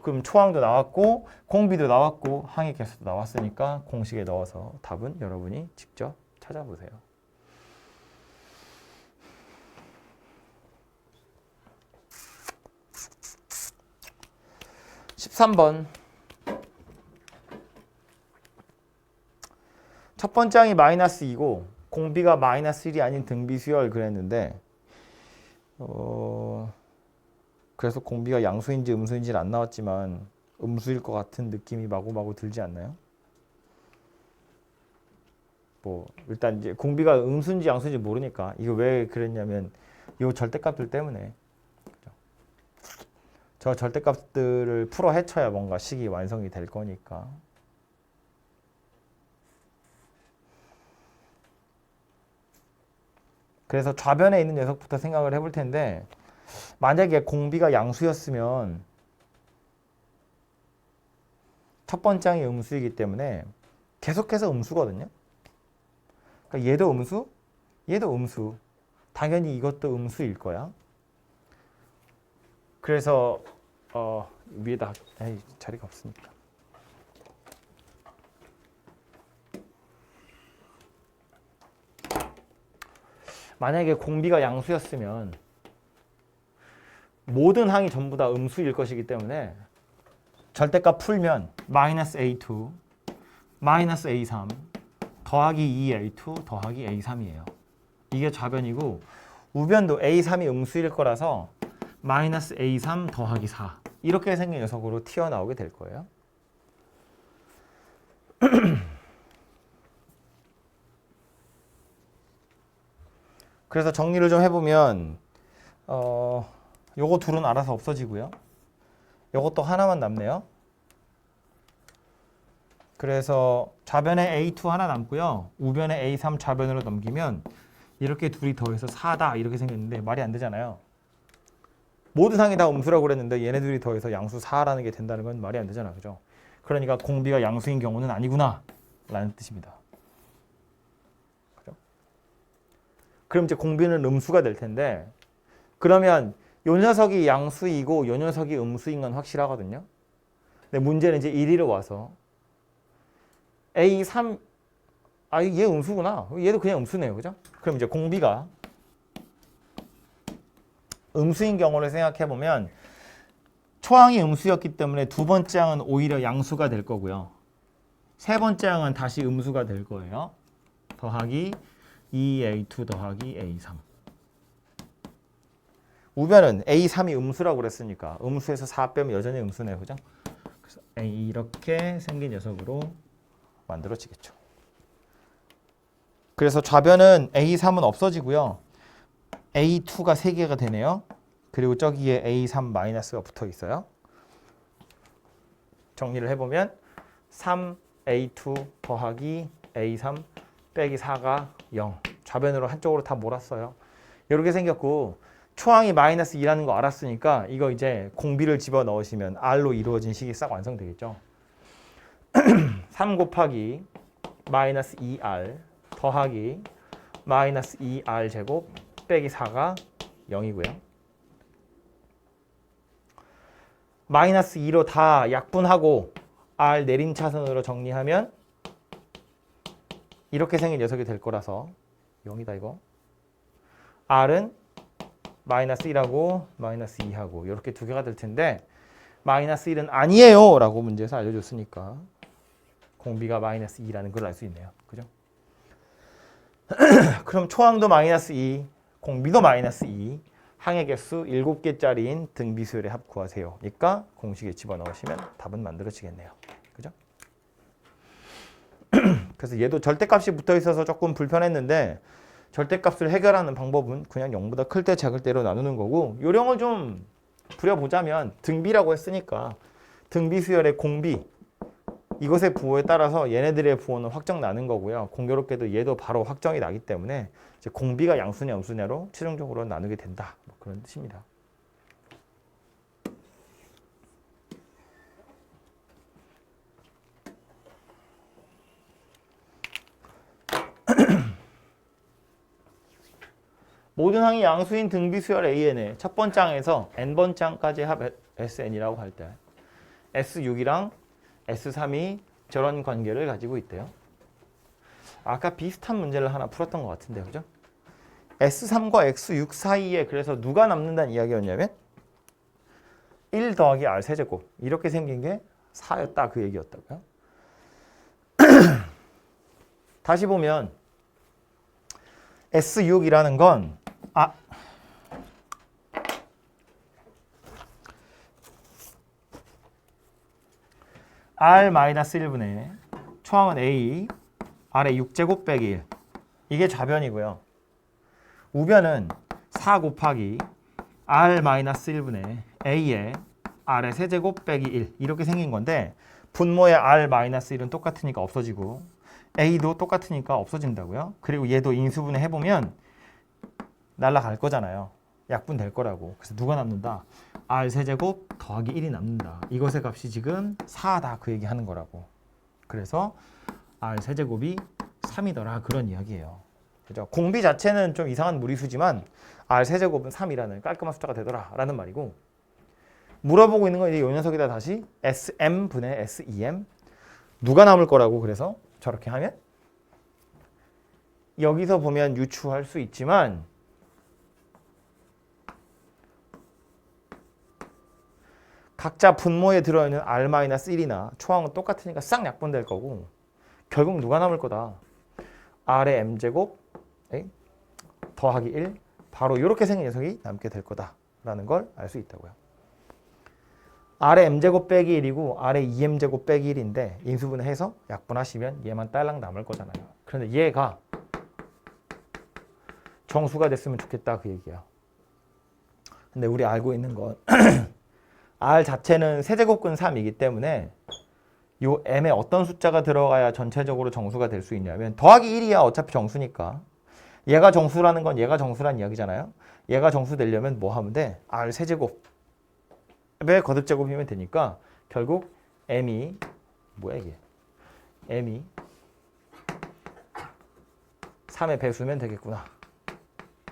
그럼 초항도 나왔고 공비도 나왔고 항의 개수도 나왔으니까 공식에 넣어서 답은 여러분이 직접 찾아보세요. 13번 첫 번째 항이 마이너스 2고 공비가 마이너스 1이 아닌 등비수열 그랬는데 그래서 공비가 양수인지 음수인지는 안 나왔지만 음수일 것 같은 느낌이 마구마구 들지 않나요? 뭐 일단 이제 공비가 음수인지 양수인지 모르니까 이거 왜 그랬냐면 이 절대값들 때문에 저 절대값들을 풀어 헤쳐야 뭔가 식이 완성이 될 거니까. 그래서 좌변에 있는 녀석부터 생각을 해볼 텐데 만약에 공비가 양수였으면 첫 번째 항이 음수이기 때문에 계속해서 음수거든요. 그러니까 얘도 음수, 얘도 음수. 당연히 이것도 음수일 거야. 그래서 위에다 자리가 없으니까. 만약에 공비가 양수였으면 모든 항이 전부 다 음수일 것이기 때문에 절대값 풀면 마이너스 A2, 마이너스 A3 더하기 2A2 더하기 A3이에요. 이게 좌변이고 우변도 A3이 음수일 거라서 마이너스 A3 더하기 4 이렇게 생긴 녀석으로 튀어나오게 될 거예요. 그래서 정리를 좀 해보면 요거 둘은 알아서 없어지고요. 요것도 하나만 남네요. 그래서 좌변에 A2 하나 남고요. 우변에 A3 좌변으로 넘기면 이렇게 둘이 더해서 4다 이렇게 생겼는데 말이 안 되잖아요. 모든 상이 다 음수라고 그랬는데 얘네 둘이 더해서 양수 4라는 게 된다는 건 말이 안 되잖아. 그죠? 그러니까 공비가 양수인 경우는 아니구나 라는 뜻입니다. 그죠? 그럼 이제 공비는 음수가 될 텐데 그러면 요 녀석이 양수이고 요 녀석이 음수인 건 확실하거든요. 근데 문제는 이제 이리로 와서 A3 얘 음수구나. 얘도 그냥 음수네요. 그죠? 그럼 이제 공비가 음수인 경우를 생각해 보면 초항이 음수였기 때문에 두 번째 항은 오히려 양수가 될 거고요. 세 번째 항은 다시 음수가 될 거예요. 더하기 2A2 더하기 A3. 우변은 A3이 음수라고 그랬으니까 음수에서 4 빼면 여전히 음수네요. 그죠? 그래서 이렇게 생긴 녀석으로 만들어지겠죠. 그래서 좌변은 A3은 없어지고요. A2가 3개가 되네요. 그리고 저기에 A3-가 붙어 있어요. 정리를 해보면 3A2 더하기 A3 빼기 4가 0. 좌변으로 한쪽으로 다 몰았어요. 이렇게 생겼고 초항이 마이너스 2라는 거 알았으니까 이거 이제 공비를 집어넣으시면 R로 이루어진 식이 싹 완성되겠죠. 3 곱하기 마이너스 2R 더하기 마이너스 2R 제곱 빼기 4가 0이고요. 마이너스 2로 다 약분하고 R 내림차순으로 정리하면 이렇게 생긴 녀석이 될 거라서 0이다 이거. R은 마이너스 1하고 마이너스 2하고 이렇게 두 개가 될 텐데 마이너스 1은 아니에요 라고 문제에서 알려줬으니까 공비가 마이너스 2라는 걸 알 수 있네요. 그죠? 그럼 초항도 마이너스 2, 공비도 마이너스 2, 항의 개수 7개짜리인 등비수열의 합 구하세요. 그러니까 공식에 집어넣으시면 답은 만들어지겠네요. 그죠? 그래서 얘도 절대값이 붙어 있어서 조금 불편했는데 절대값을 해결하는 방법은 그냥 0보다 클 때 작을 때로 나누는 거고 요령을 좀 부려보자면 등비라고 했으니까 등비수열의 공비 이것의 부호에 따라서 얘네들의 부호는 확정 나는 거고요. 공교롭게도 얘도 바로 확정이 나기 때문에 이제 공비가 양수냐 음수냐로 최종적으로 나누게 된다. 뭐 그런 뜻입니다. 모든 항이 양수인 등비수열 AN의 첫 번째 항에서 n번째 항까지 합 SN이라고 할 때 S6이랑 S3이 저런 관계를 가지고 있대요. 아까 비슷한 문제를 하나 풀었던 것 같은데 그죠? S3과 X6 사이에 그래서 누가 남는다는 이야기였냐면 1 더하기 R 세제곱 이렇게 생긴 게 4였다 그 얘기였다고요. 다시 보면 S6이라는 건 R-1분의 초항은 A, R의 6제곱 빼기 1 이게 좌변이고요. 우변은 4 곱하기 R-1분의 A의 R의 세제곱 빼기 1 이렇게 생긴 건데 분모의 R-1은 똑같으니까 없어지고 A도 똑같으니까 없어진다고요. 그리고 얘도 인수분해 해보면 날라갈 거잖아요. 약분 될 거라고. 그래서 누가 남는다? R 세제곱 더하기 1이 남는다. 이것의 값이 지금 4다. 그 얘기 하는 거라고. 그래서 R 세제곱이 3이더라. 그런 이야기예요. 그죠? 공비 자체는 좀 이상한 무리수지만 R 세제곱은 3이라는 깔끔한 숫자가 되더라. 라는 말이고, 물어보고 있는 건 이제 요 녀석이다 다시 SM분의 SEM 누가 남을 거라고. 그래서 저렇게 하면 여기서 보면 유추할 수 있지만 각자 분모에 들어있는 R-1이나 초항은 똑같으니까 싹 약분될 거고 결국 누가 남을 거다. R의 M제곱 더하기 1 바로 이렇게 생긴 녀석이 남게 될 거다라는 걸 알 수 있다고요. R의 M제곱 빼기 1이고 R의 2M제곱 빼기 1인데 인수분해 해서 약분하시면 얘만 딸랑 남을 거잖아요. 그런데 얘가 정수가 됐으면 좋겠다 그 얘기야. 근데 우리 알고 있는 건 R 자체는 세제곱근 3이기 때문에 요 M에 어떤 숫자가 들어가야 전체적으로 정수가 될 수 있냐면 더하기 1이야. 어차피 정수니까. 얘가 정수라는 건 얘가 정수란 이야기잖아요. 얘가 정수 되려면 뭐 하면 돼? R 세제곱의 거듭제곱이면 되니까 결국 M이 뭐야 이게? M이 3의 배수면 되겠구나.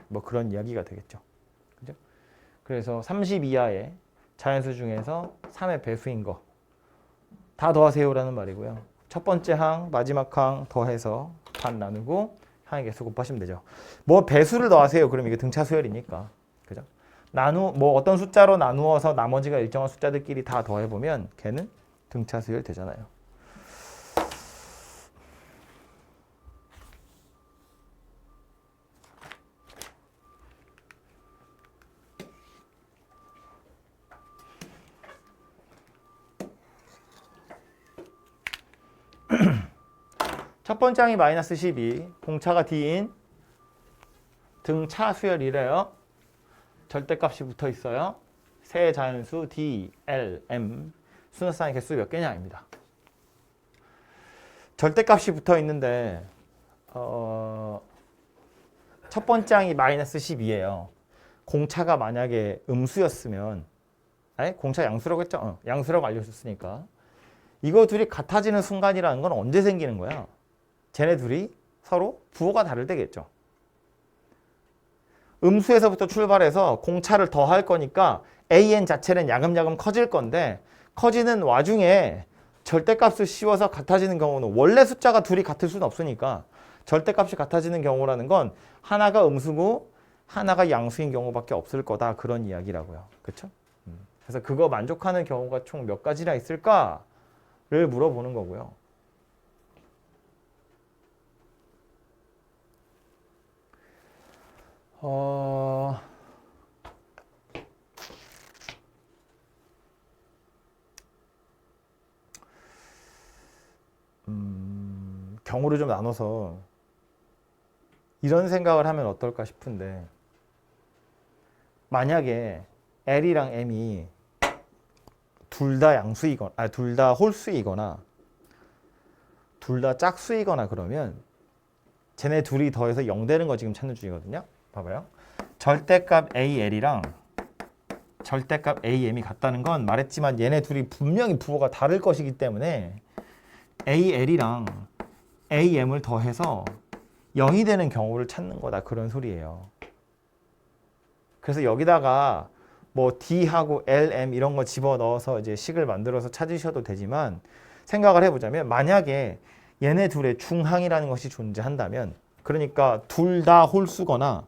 뭐 그런 이야기가 되겠죠. 그죠? 그래서 30 이하의 자연수 중에서 3의 배수인 거 다 더하세요라는 말이고요. 첫 번째 항, 마지막 항 더해서 반 나누고 항의 개수 곱하시면 되죠. 뭐 배수를 더하세요. 그럼 이게 등차 수열이니까. 그죠? 뭐 어떤 숫자로 나누어서 나머지가 일정한 숫자들끼리 다 더해보면 걔는 등차 수열 되잖아요. 첫 번째 항이 마이너스 12, 공차가 D인 등차 수열이래요. 절대값이 붙어 있어요. 세 자연수 D, L, M, 순서상의 개수 몇 개냐입니다. 절대값이 붙어 있는데 첫 번째 항이 마이너스 12예요. 공차가 만약에 음수였으면 공차 양수라고 했죠? 양수라고 알려줬으니까 이거 둘이 같아지는 순간이라는 건 언제 생기는 거야? 쟤네 둘이 서로 부호가 다를 때겠죠. 음수에서부터 출발해서 공차를 더할 거니까 AN 자체는 야금야금 커질 건데 커지는 와중에 절대값을 씌워서 같아지는 경우는 원래 숫자가 둘이 같을 수는 없으니까 절대값이 같아지는 경우라는 건 하나가 음수고 하나가 양수인 경우밖에 없을 거다. 그런 이야기라고요. 그렇죠? 그래서 그거 만족하는 경우가 총 몇 가지나 있을까를 물어보는 거고요. 경우를 좀 나눠서 이런 생각을 하면 어떨까 싶은데 만약에 L이랑 M이 둘 다 양수이거나 둘 다 홀수이거나 둘 다 짝수이거나 그러면 쟤네 둘이 더해서 0 되는 거 지금 찾는 중이거든요. 봐봐요. 절대값 AL이랑 절대값 AM이 같다는 건 말했지만 얘네 둘이 분명히 부호가 다를 것이기 때문에 AL이랑 AM을 더해서 0이 되는 경우를 찾는 거다. 그런 소리예요. 그래서 여기다가 뭐 D하고 LM 이런 거 집어넣어서 이제 식을 만들어서 찾으셔도 되지만 생각을 해보자면 만약에 얘네 둘의 중항이라는 것이 존재한다면 그러니까 둘 다 홀수거나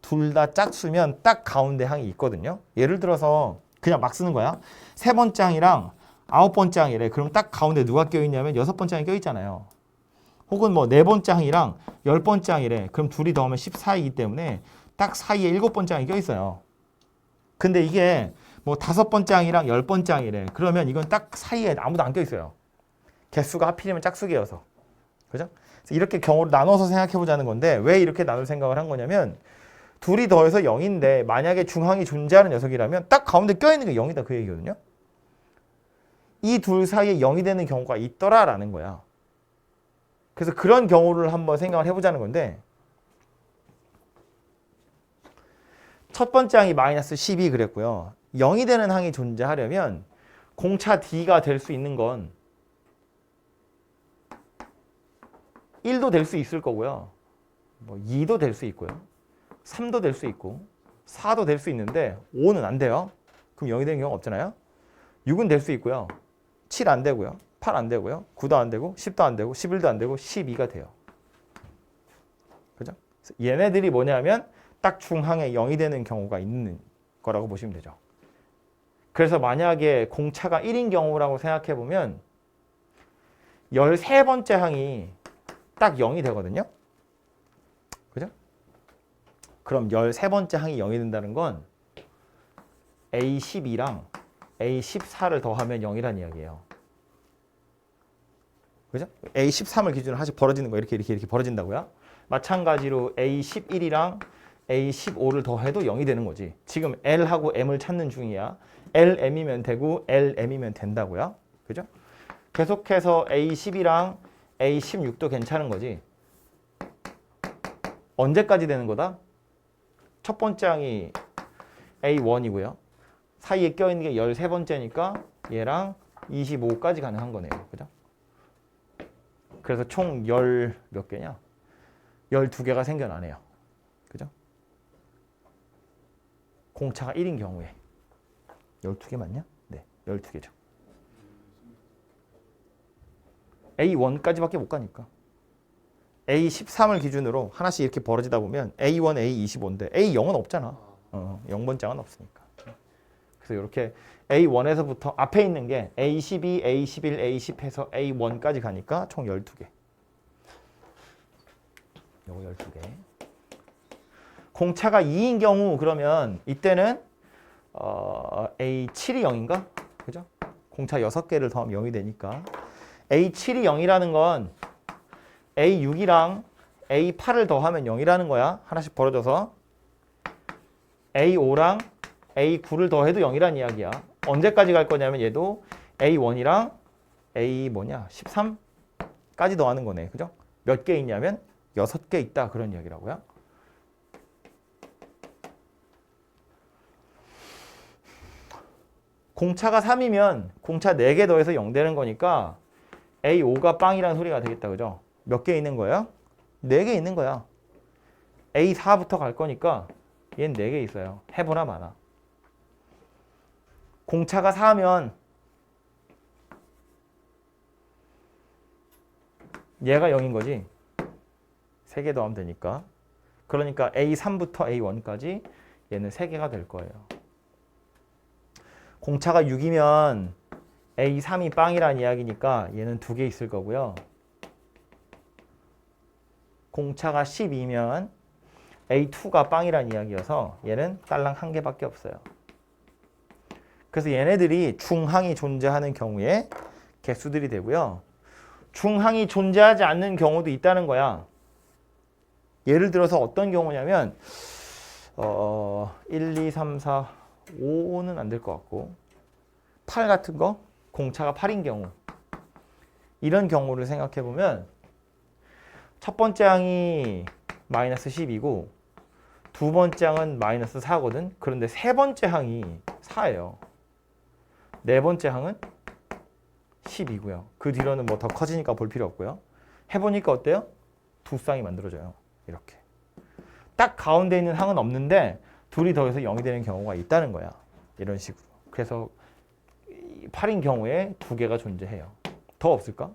둘 다 짝수면 딱 가운데 항이 있거든요. 예를 들어서 그냥 막 쓰는 거야. 세 번째 항이랑 아홉 번째 항이래. 그럼 딱 가운데 누가 껴있냐면 여섯 번째 항이 껴있잖아요. 혹은 뭐 네 번째 항이랑 열 번째 항이래. 그럼 둘이 더하면 14이기 때문에 딱 사이에 일곱 번째 항이 껴있어요. 근데 이게 뭐 다섯 번째 항이랑 열 번째 항이래. 그러면 이건 딱 사이에 아무도 안 껴있어요. 개수가 하필이면 짝수개여서. 그죠? 그래서 이렇게 경우를 나눠서 생각해 보자는 건데 왜 이렇게 나눌 생각을 한 거냐면 둘이 더해서 0인데 만약에 중항이 존재하는 녀석이라면 딱 가운데 껴있는 게 0이다 그 얘기거든요. 이 둘 사이에 0이 되는 경우가 있더라라는 거야. 그래서 그런 경우를 한번 생각을 해보자는 건데 첫 번째 항이 마이너스 12 그랬고요. 0이 되는 항이 존재하려면 공차 D가 될 수 있는 건 1도 될 수 있을 거고요. 뭐 2도 될 수 있고요. 3도 될 수 있고 4도 될 수 있는데 5는 안 돼요. 그럼 0이 되는 경우가 없잖아요. 6은 될 수 있고요. 7 안 되고요. 8 안 되고요. 9도 안 되고 10도 안 되고 11도 안 되고 12가 돼요. 그죠? 얘네들이 뭐냐면 딱 중항에 0이 되는 경우가 있는 거라고 보시면 되죠. 그래서 만약에 공차가 1인 경우라고 생각해 보면 13번째 항이 딱 0이 되거든요. 그죠? 그럼 13번째 항이 0이 된다는 건 A12랑 A14를 더하면 0이라는 이야기예요. 그죠? A13을 기준으로 하나씩 벌어지는 거 이렇게 벌어진다고요? 마찬가지로 A11이랑 A15를 더해도 0이 되는 거지. 지금 L하고 M을 찾는 중이야. LM이면 되고 LM이면 된다고요. 그죠? 계속해서 A10이랑 A16도 괜찮은 거지. 언제까지 되는 거다? 첫 번째 항이 A1이고요. 사이에 껴있는 게 13번째니까 얘랑 25까지 가능한 거네요. 그죠? 그래서 총 몇 개냐? 12개가 생겨나네요. 그죠? 공차가 1인 경우에 12개 맞냐? 네, 12개죠. A1까지밖에 못 가니까. A13을 기준으로 하나씩 이렇게 벌어지다 보면 A1, A25인데 A0은 없잖아. 0번째는 없으니까. 그래서 이렇게 A1에서부터 앞에 있는 게 A12, A11, A10 해서 A1까지 가니까 총 12개. 요거 12개. 공차가 2인 경우 그러면 이때는 A7이 0인가? 그죠? 공차 6개를 더하면 0이 되니까 A7이 0이라는 건 A6이랑 A8을 더하면 0이라는 거야. 하나씩 벌어져서 A5랑 A9를 더해도 0이라는 이야기야. 언제까지 갈 거냐면 얘도 A1이랑 A13까지 더하는 거네. 그죠? 몇 개 있냐면 6개 있다. 그런 이야기라고요. 공차가 3이면 공차 4개 더해서 0 되는 거니까 A5가 빵이라는 소리가 되겠다. 그죠? 몇 개 있는 거예요? 4개 있는 거야. A4부터 갈 거니까 얘는 4개 있어요. 해보나 마나. 공차가 4면 얘가 0인 거지. 3개 더하면 되니까. 그러니까 A3부터 A1까지 얘는 3개가 될 거예요. 공차가 6이면 A3이 빵이란 이야기니까 얘는 2개 있을 거고요. 공차가 12면 A2가 빵이란 이야기여서 얘는 딸랑 1개밖에 없어요. 그래서 얘네들이 중항이 존재하는 경우에 개수들이 되고요. 중항이 존재하지 않는 경우도 있다는 거야. 예를 들어서 어떤 경우냐면 1, 2, 3, 4, 5는 안 될 것 같고 8 같은 거 공차가 8인 경우 이런 경우를 생각해 보면 첫 번째 항이 마이너스 10이고 두 번째 항은 마이너스 4거든. 그런데 세 번째 항이 4예요. 네 번째 항은 10이고요. 그 뒤로는 뭐 더 커지니까 볼 필요 없고요. 해보니까 어때요? 두 쌍이 만들어져요. 이렇게. 딱 가운데 있는 항은 없는데 둘이 더해서 0이 되는 경우가 있다는 거야. 이런 식으로. 그래서 8인 경우에 2개가 존재해요. 더 없을까?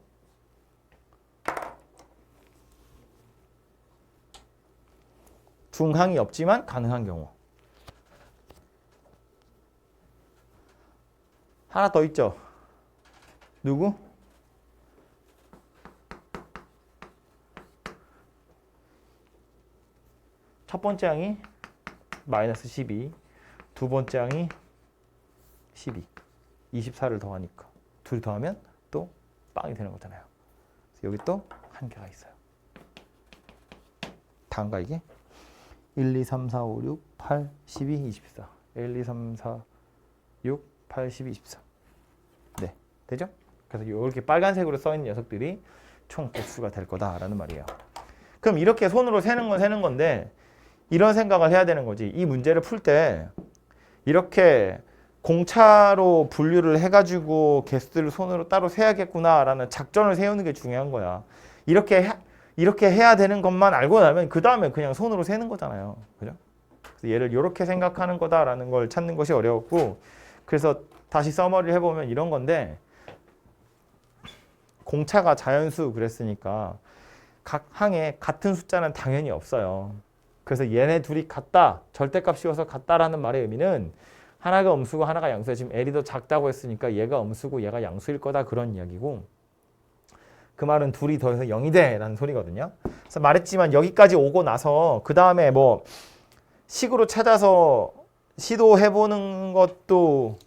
중항이 없지만 가능한 경우. 하나 더 있죠. 누구? 첫 번째 항이 마이너스 12, 두 번째 항이 12, 24를 더하니까 둘이 더하면 또 빵이 되는 거잖아요. 여기 또 한 개가 있어요. 다인가 이게? 1, 2, 3, 4, 5, 6, 8, 12, 24. 1, 2, 3, 4, 6, 8, 12, 24. 네, 되죠? 그래서 이렇게 빨간색으로 써 있는 녀석들이 총 개수가 될 거다라는 말이에요. 그럼 이렇게 손으로 세는 건 세는 건데 이런 생각을 해야 되는 거지. 이 문제를 풀 때 이렇게 공차로 분류를 해가지고 개수를 손으로 따로 세야겠구나라는 작전을 세우는 게 중요한 거야. 이렇게 해야 되는 것만 알고 나면 그 다음에 그냥 손으로 세는 거잖아요. 그죠? 그래서 얘를 이렇게 생각하는 거다라는 걸 찾는 것이 어려웠고, 그래서 다시 서머리를 해보면 이런 건데, 공차가 자연수 그랬으니까 각 항에 같은 숫자는 당연히 없어요. 그래서 얘네 둘이 같다, 절대값 씌워서 같다라는 말의 의미는 하나가 음수고 하나가 양수야. 지금 L이 더 작다고 했으니까 얘가 음수고 얘가 양수일 거다, 그런 이야기고, 그 말은 둘이 더해서 0이 돼 라는 소리거든요. 그래서 말했지만 여기까지 오고 나서 그 다음에 뭐 식으로 찾아서 시도해보는 것도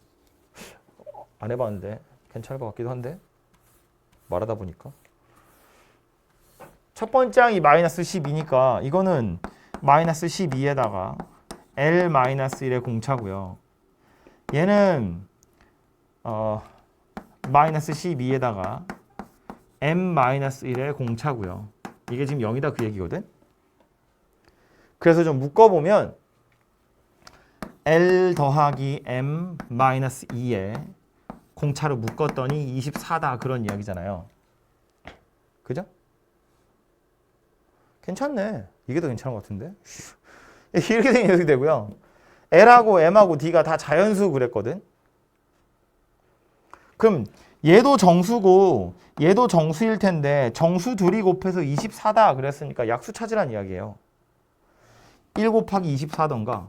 안 해봤는데 괜찮을 것 같기도 한데, 말하다 보니까 첫 번째 항이 마이너스 12니까 이거는 마이너스 12에다가 L-1의 공차고요. 얘는 마이너스 12에다가 M-1의 공차고요. 이게 지금 0이다 그 얘기거든. 그래서 좀 묶어보면 L 더하기 M-2에 공차로 묶었더니 24다 그런 이야기잖아요. 그죠? 괜찮네. 이게 더 괜찮은 것 같은데. 이렇게 된 녀석이 되고요. L하고 M하고 D가 다 자연수 그랬거든. 그럼 얘도 정수고 얘도 정수일 텐데 정수 둘이 곱해서 24다 그랬으니까 약수 찾으란 이야기예요. 1 곱하기 24던가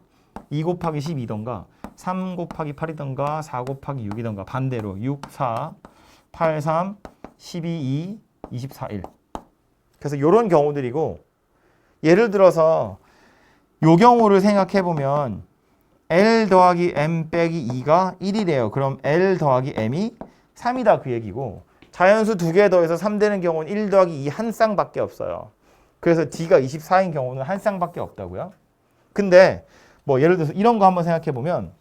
2 곱하기 12던가 3 곱하기 8이던가 4 곱하기 6이던가 반대로 6, 4, 8, 3, 12, 2, 24, 1. 그래서 이런 경우들이고, 예를 들어서 요 경우를 생각해 보면 L 더하기 M 빼기 2가 1이래요. 그럼 L 더하기 M이 3이다 그 얘기고, 자연수 두 개 더해서 3 되는 경우는 1 더하기 2 한 쌍밖에 없어요. 그래서 D가 24인 경우는 한 쌍밖에 없다고요. 근데 뭐 예를 들어서 이런 거 한번 생각해 보면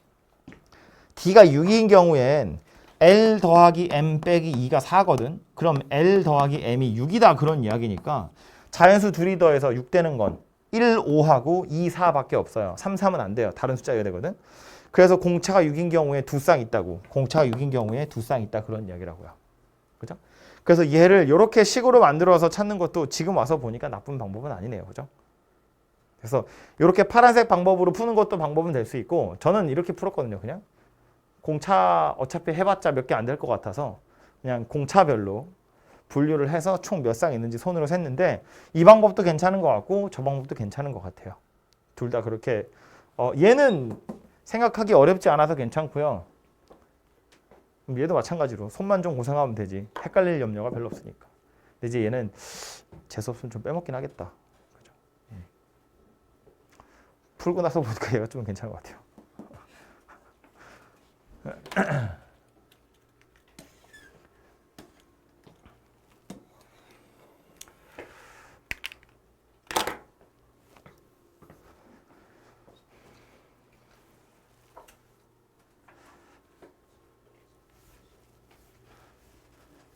D가 6인 경우엔 L 더하기 M 빼기 2가 4거든. 그럼 L 더하기 M이 6이다 그런 이야기니까 자연수 둘이 더해서 6 되는 건 1, 5하고 2, 4밖에 없어요. 3, 3은 안 돼요. 다른 숫자여야 되거든. 그래서 공차가 6인 경우에 두 쌍 있다고. 공차가 6인 경우에 두 쌍 있다 그런 이야기라고요. 그죠? 그래서 얘를 이렇게 식으로 만들어서 찾는 것도 지금 와서 보니까 나쁜 방법은 아니네요. 그죠? 그래서 이렇게 파란색 방법으로 푸는 것도 방법은 될 수 있고, 저는 이렇게 풀었거든요. 그냥 공차 어차피 해봤자 몇 개 안 될 것 같아서 그냥 공차별로 분류를 해서 총 몇 쌍 있는지 손으로 셌는데, 이 방법도 괜찮은 것 같고 저 방법도 괜찮은 것 같아요. 둘 다 그렇게 얘는 생각하기 어렵지 않아서 괜찮고요. 얘도 마찬가지로 손만 좀 고생하면 되지. 헷갈릴 염려가 별로 없으니까. 근데 이제 얘는 재수 없으면 좀 빼먹긴 하겠다. 그죠? 풀고 나서 보니까 얘가 좀 괜찮은 것 같아요.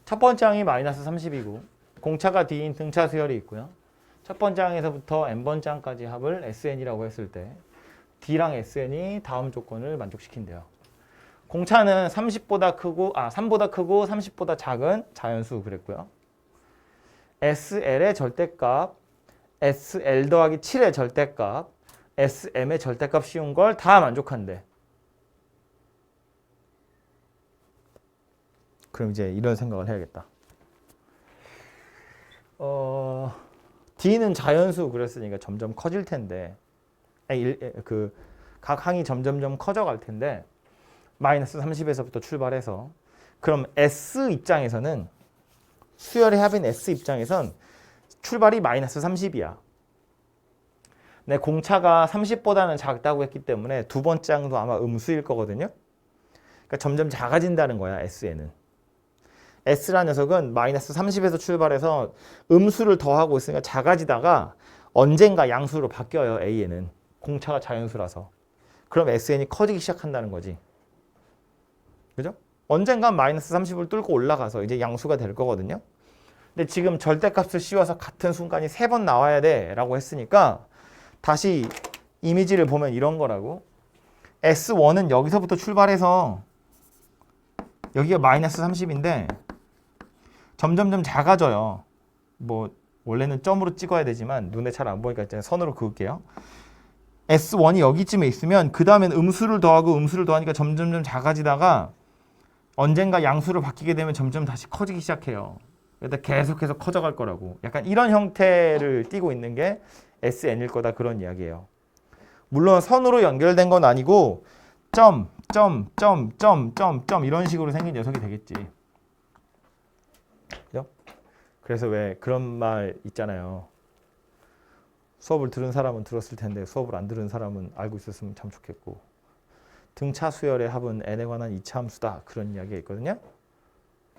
첫 번째 항이 마이너스 30이고 공차가 D인 등차 수열이 있고요. 첫 번째 항에서부터 n번째 항까지 합을 SN이라고 했을 때 D랑 SN이 다음 조건을 만족시킨대요. 공차는 3보다 크고 30보다 작은 자연수 그랬고요. SL의 절대값, SL 더하기 7의 절대값, SM의 절대값 씌운 걸 다 만족한대. 그럼 이제 이런 생각을 해야겠다. D는 자연수 그랬으니까 점점 커질 텐데, 각 항이 점점점 커져갈 텐데, 마이너스 30에서부터 출발해서, 그럼 S 입장에서는, 수열의 합인 S 입장에선 출발이 마이너스 30이야. 내 공차가 30보다는 작다고 했기 때문에 두 번째 항도 아마 음수일 거거든요. 그러니까 점점 작아진다는 거야, S에는. S라는 녀석은 마이너스 30에서 출발해서 음수를 더하고 있으니까 작아지다가 언젠가 양수로 바뀌어요, A에는. 공차가 자연수라서. 그럼 SN이 커지기 시작한다는 거지. 그죠? 언젠간 마이너스 30을 뚫고 올라가서 이제 양수가 될 거거든요. 근데 지금 절대값을 씌워서 같은 순간이 3번 나와야 돼 라고 했으니까 다시 이미지를 보면 이런 거라고. S1은 여기서부터 출발해서 여기가 마이너스 30인데 점점점 작아져요. 뭐 원래는 점으로 찍어야 되지만 눈에 잘 안 보이니까 이제 선으로 그을게요. S1이 여기쯤에 있으면 그 다음엔 음수를 더하고 음수를 더하니까 점점점 작아지다가 언젠가 양수로 바뀌게 되면 점점 다시 커지기 시작해요. 그러다 계속해서 커져갈 거라고. 약간 이런 형태를 띠고 있는 게 SN일 거다 그런 이야기예요. 물론 선으로 연결된 건 아니고 점 이런 식으로 생긴 녀석이 되겠지. 그죠? 그래서 왜 그런 말 있잖아요. 수업을 들은 사람은 들었을 텐데 수업을 안 들은 사람은 알고 있었으면 참 좋겠고, 등차 수열의 합은 n에 관한 이차함수다 그런 이야기가 있거든요.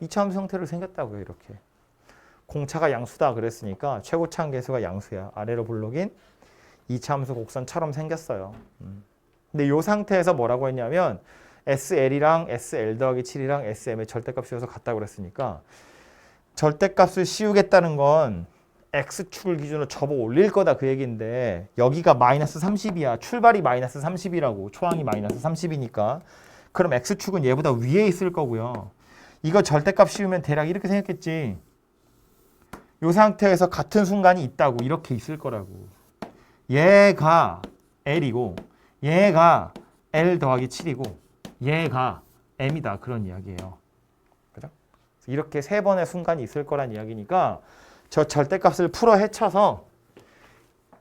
이차함수 형태로 생겼다고요. 이렇게 공차가 양수다 그랬으니까 최고차 함계수가 양수야. 아래로 볼록인 이차함수 곡선처럼 생겼어요. 근데 이 상태에서 뭐라고 했냐면 SL이랑 SL 더하기 7이랑 SM의 절대값 씌워서 같다고 그랬으니까 절대값을 씌우겠다는 건 X축을 기준으로 접어 올릴 거다 그 얘기인데, 여기가 마이너스 30이야. 출발이 마이너스 30이라고. 초항이 마이너스 30이니까. 그럼 X축은 얘보다 위에 있을 거고요. 이거 절대값 씌우면 대략 이렇게 생겼겠지. 이 상태에서 같은 순간이 있다고. 이렇게 있을 거라고. 얘가 L이고 얘가 L 더하기 7이고 얘가 M이다 그런 이야기예요. 그죠? 이렇게 세 번의 순간이 있을 거란 이야기니까 저 절대값을 풀어 헤쳐서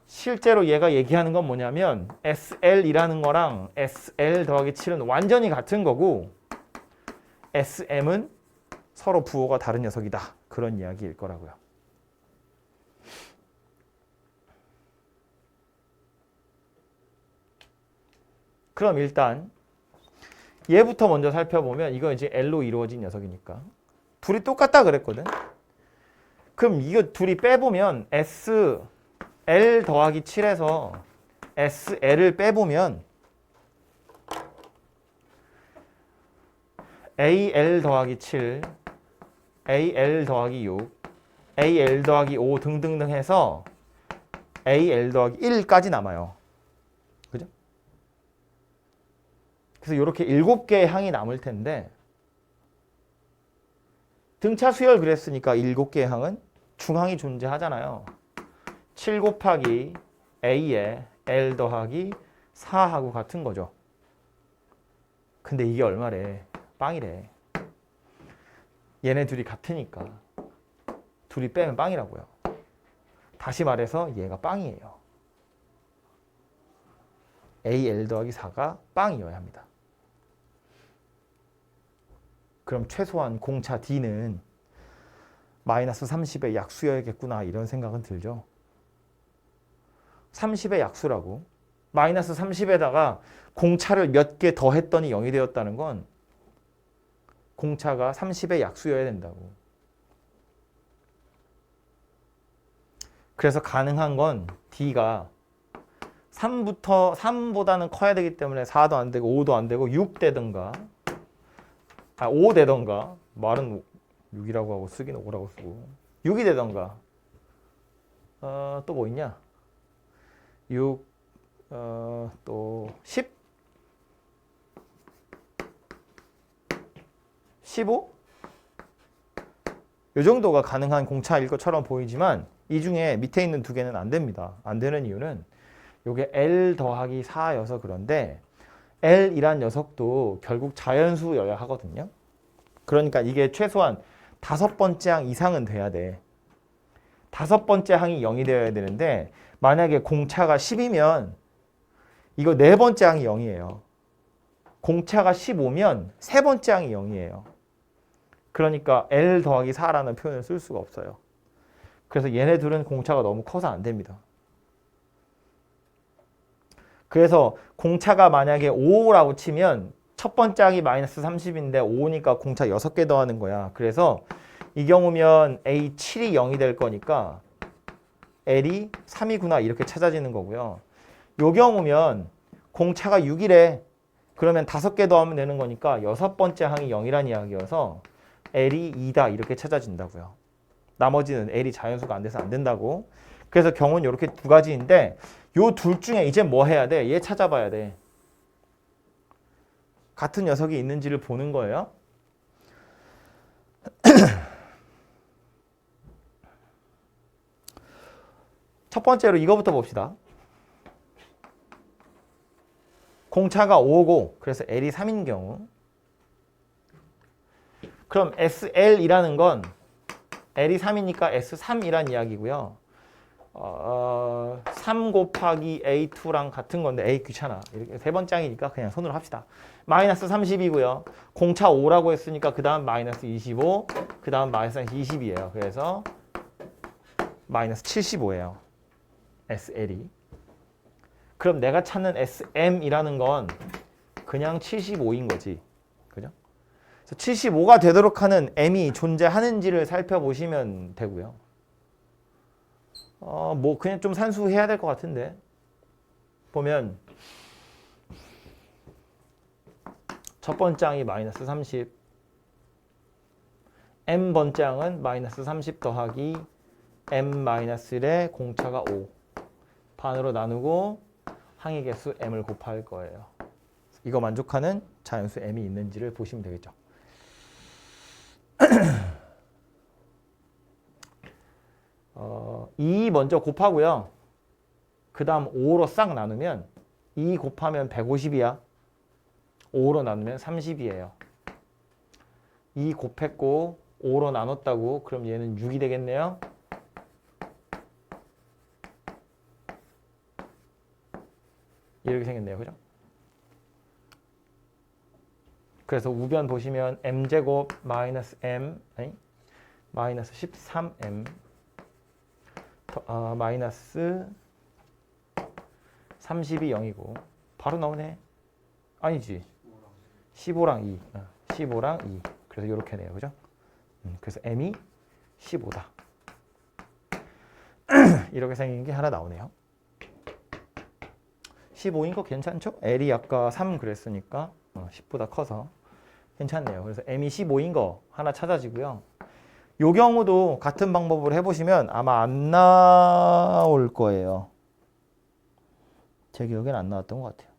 실제로 얘가 얘기하는 건 뭐냐면 SL이라는 거랑 SL 더하기 7은 완전히 같은 거고 SM은 서로 부호가 다른 녀석이다 그런 이야기일 거라고요. 그럼 일단 얘부터 먼저 살펴보면 이거 이제 L로 이루어진 녀석이니까 둘이 똑같다 그랬거든. 그럼 이거 둘이 빼보면 SL 더하기 7에서 SL을 빼보면 AL 더하기 7, AL 더하기 6, AL 더하기 5 등등등 해서 AL 더하기 1까지 남아요. 그죠? 그래서 이렇게 7개의 항이 남을 텐데 등차 수열 그랬으니까 7개의 항은 중항이 존재하잖아요. 7 곱하기 A에 L 더하기 4하고 같은 거죠. 근데 이게 얼마래? 빵이래. 얘네 둘이 같으니까 둘이 빼면 빵이라고요. 다시 말해서 얘가 빵이에요. AL 더하기 4가 빵이어야 합니다. 그럼 최소한 공차 D는 마이너스 30의 약수여야겠구나 이런 생각은 들죠. 30의 약수라고. 마이너스 30에다가 공차를 몇 개 더 했더니 0이 되었다는 건 공차가 30의 약수여야 된다고. 그래서 가능한 건 D가 3보다는 커야 되기 때문에 4도 안 되고 5도 안 되고 6 되든가 5 되던가, 말은 6이라고 하고 쓰기는 5라고 쓰고 6이 되던가, 또 뭐 있냐, 6, 또 10, 15? 이 정도가 가능한 공차일 것처럼 보이지만 이 중에 밑에 있는 두 개는 안 됩니다. 안 되는 이유는 이게 L 더하기 4여서 그런데 L이란 녀석도 결국 자연수여야 하거든요. 그러니까 이게 최소한 5번째 항 이상은 돼야 돼. 5번째 항이 0이 되어야 되는데 만약에 공차가 10이면 이거 4번째 항이 0이에요. 공차가 15면 3번째 항이 0이에요. 그러니까 L 더하기 4라는 표현을 쓸 수가 없어요. 그래서 얘네 둘은 공차가 너무 커서 안 됩니다. 그래서 공차가 만약에 5라고 치면 첫 번째 항이 마이너스 30인데 5니까 공차 6개 더하는 거야. 그래서 이 경우면 A7이 0이 될 거니까 L이 3이구나 이렇게 찾아지는 거고요. 요 경우면 공차가 6이래. 그러면 5개 더하면 되는 거니까 6번째 항이 0이란 이야기여서 L이 2다 이렇게 찾아진다고요. 나머지는 L이 자연수가 안 돼서 안 된다고. 그래서 경우는 이렇게 두 가지인데 요 둘 중에 이제 뭐 해야 돼? 얘 찾아봐야 돼. 같은 녀석이 있는지를 보는 거예요. 첫 번째로 이거부터 봅시다. 공차가 5고 그래서 L이 3인 경우 그럼 SL이라는 건 L이 3이니까 S3이란 이야기고요. 3 곱하기 A2랑 같은 건데 A 귀찮아. 이렇게 세 번장이니까 그냥 손으로 합시다. 마이너스 30이고요. 공차 5라고 했으니까 그 다음 마이너스 25, 그 다음 마이너스 20이에요. 그래서 마이너스 75예요. SL이. 그럼 내가 찾는 SM이라는 건 그냥 75인 거지. 그죠? 그래서 75가 되도록 하는 M이 존재하는지를 살펴보시면 되고요. 뭐 그냥 좀 산수해야 될 것 같은데 보면 첫 번장이 마이너스 30 M번장은 마이너스 30 더하기 M-1의 공차가 5 반으로 나누고 항의 개수 M을 곱할 거예요. 이거 만족하는 자연수 M이 있는지를 보시면 되겠죠. 이 먼저 곱하고요. 그 다음 5로 싹 나누면 2 곱하면 150이야. 5로 나누면 30이에요. 2 곱했고 5로 나눴다고 그럼 얘는 6이 되겠네요. 이렇게 생겼네요. 그죠? 그래서 우변 보시면 m제곱 마이너스 m 아니 마이너스 13m 마이너스 30이 0이고 바로 나오네. 아니지. 15랑 2. 15랑 2. 그래서 이렇게 네요. 그죠? 그래서 m이 15다. 이렇게 생긴 게 하나 나오네요. 15인 거 괜찮죠? L이 아까 3 그랬으니까 10보다 커서 괜찮네요. 그래서 m이 15인 거 하나 찾아지고요. 요 경우도 같은 방법으로 해보시면 아마 안 나올 거예요. 제 기억엔 안 나왔던 것 같아요.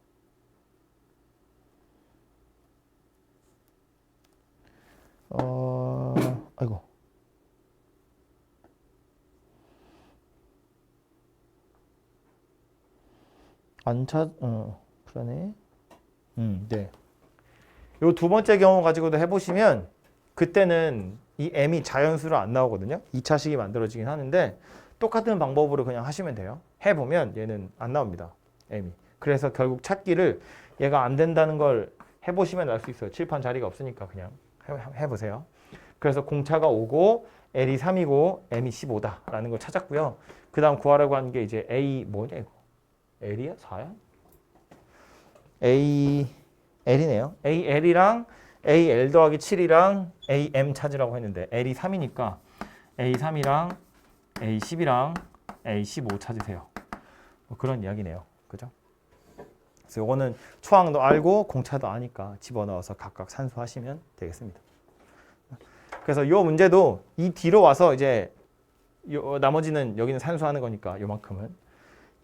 아이고. 그러네. 네. 요 두 번째 경우 가지고도 해보시면 그때는 이 m이 자연수로 안 나오거든요. 2차식이 만들어지긴 하는데 똑같은 방법으로 그냥 하시면 돼요. 해보면 얘는 안 나옵니다. m이. 그래서 결국 찾기를 얘가 안 된다는 걸 해보시면 알 수 있어요. 칠판 자리가 없으니까 그냥 해보세요. 그래서 공차가 5고 L이 3이고 M이 15다라는 걸 찾았고요. 그 다음 구하라고 하는 게 이제 A 뭐냐 이거? L이야? 4야? L이네요. AL이랑 AL 더하기 7이랑 AM 찾으라고 했는데 L이 3이니까 A3이랑 A10이랑 A15 찾으세요. 뭐 그런 이야기네요. 그죠? 그래서 요거는 초항도 알고 공차도 아니까 집어넣어서 각각 산수하시면 되겠습니다. 그래서 요 문제도 이 뒤로 와서 이제 나머지는 여기는 산수하는 거니까 요만큼은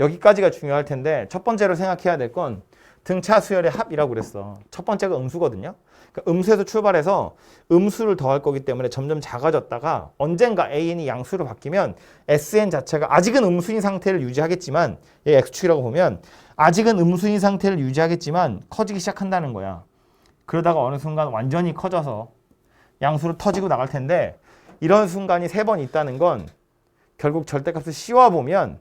여기까지가 중요할 텐데 첫 번째로 생각해야 될 건 등차 수열의 합이라고 그랬어. 첫 번째가 음수거든요. 그러니까 음수에서 출발해서 음수를 더할 거기 때문에 점점 작아졌다가 언젠가 AN이 양수로 바뀌면 SN 자체가 아직은 음수인 상태를 유지하겠지만 얘 X축이라고 보면 아직은 음수인 상태를 유지하겠지만 커지기 시작한다는 거야. 그러다가 어느 순간 완전히 커져서 양수로 터지고 나갈 텐데 이런 순간이 3번 있다는 건 결국 절대값을 씌워보면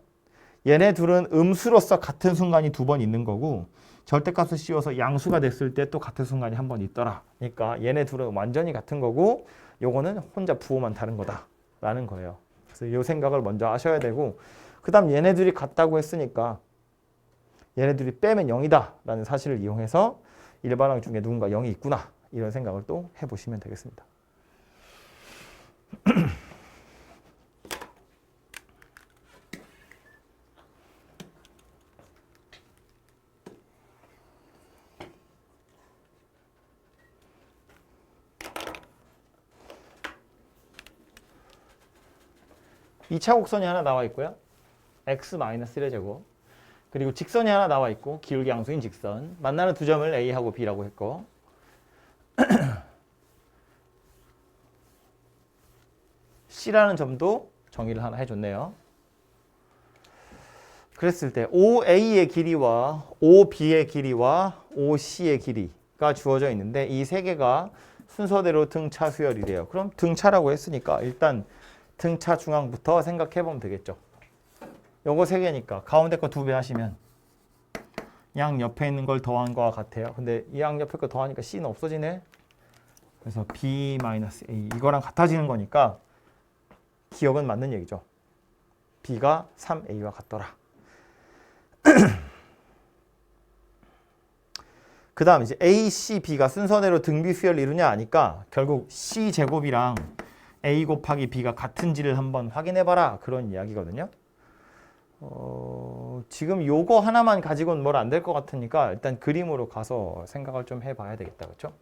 얘네 둘은 음수로서 같은 순간이 2번 있는 거고 절대값을 씌워서 양수가 됐을 때 또 같은 순간이 한 번 있더라. 그러니까 얘네 둘은 완전히 같은 거고 요거는 혼자 부호만 다른 거다라는 거예요. 그래서 이 생각을 먼저 하셔야 되고 그 다음 얘네 둘이 같다고 했으니까 얘네 둘이 빼면 0이다 라는 사실을 이용해서 일반항 중에 누군가 0이 있구나 이런 생각을 또 해보시면 되겠습니다. 2차 곡선이 하나 나와 있고요. x-1의 제곱. 그리고 직선이 하나 나와 있고 기울기 양수인 직선. 만나는 두 점을 A하고 B라고 했고 C라는 점도 정의를 하나 해줬네요. 그랬을 때 OA의 길이와 OB의 길이와 OC의 길이가 주어져 있는데 이 세 개가 순서대로 등차 수열이래요. 그럼 등차라고 했으니까 일단 등차 중앙부터 생각해 보면 되겠죠. 요거 세 개니까 가운데 거 2배 하시면 양 옆에 있는 걸 더한 거와 같아요. 근데 이 양 옆에 거 더하니까 C는 없어지네. 그래서 B-A 이거랑 같아지는 거니까 기억은 맞는 얘기죠. B가 3A와 같더라. 그 다음 이제 A, C, B가 순서대로 등비 수열을 이루냐 하니까 결국 C 제곱이랑 A 곱하기 B가 같은지를 한번 확인해봐라 그런 이야기거든요. 지금 요거 하나만 가지고는 뭘 안 될 것 같으니까 일단 그림으로 가서 생각을 좀 해봐야 되겠다. 그렇죠?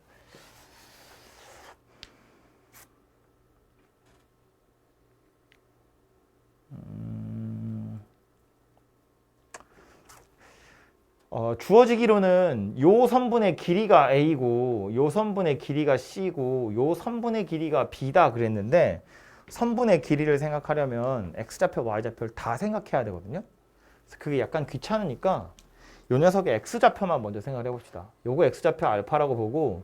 주어지기로는 요 선분의 길이가 A고 요 선분의 길이가 C고 요 선분의 길이가 B다 그랬는데 선분의 길이를 생각하려면 X좌표, Y좌표를 다 생각해야 되거든요. 그래서 그게 약간 귀찮으니까 요 녀석의 X좌표만 먼저 생각을 해봅시다. 요거 X좌표 알파라고 보고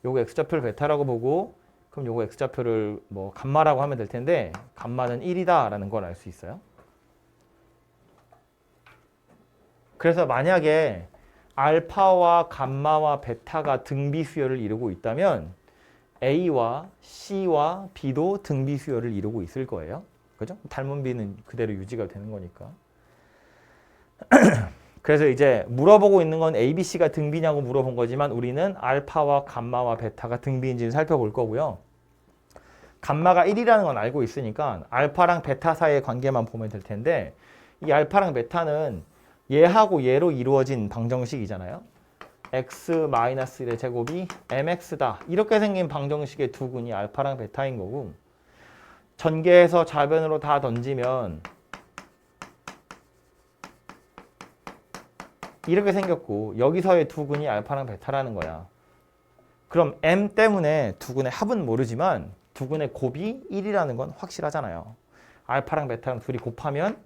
요거 X좌표를 베타라고 보고 그럼 요거 X좌표를 뭐 감마라고 하면 될 텐데 감마는 1이다 라는 걸 알 수 있어요. 그래서 만약에 알파와 감마와 베타가 등비 수열을 이루고 있다면 A와 C와 B도 등비 수열을 이루고 있을 거예요. 그죠? 닮은 비는 그대로 유지가 되는 거니까. 그래서 이제 물어보고 있는 건 A, B, C가 등비냐고 물어본 거지만 우리는 알파와 감마와 베타가 등비인지는 살펴볼 거고요. 감마가 1이라는 건 알고 있으니까 알파랑 베타 사이의 관계만 보면 될 텐데 이 알파랑 베타는 얘하고 얘로 이루어진 방정식이잖아요. x-1의 제곱이 mx다. 이렇게 생긴 방정식의 두 근이 알파랑 베타인 거고 전개해서 좌변으로 다 던지면 이렇게 생겼고 여기서의 두 근이 알파랑 베타라는 거야. 그럼 m 때문에 두 근의 합은 모르지만 두 근의 곱이 1이라는 건 확실하잖아요. 알파랑 베타랑 둘이 곱하면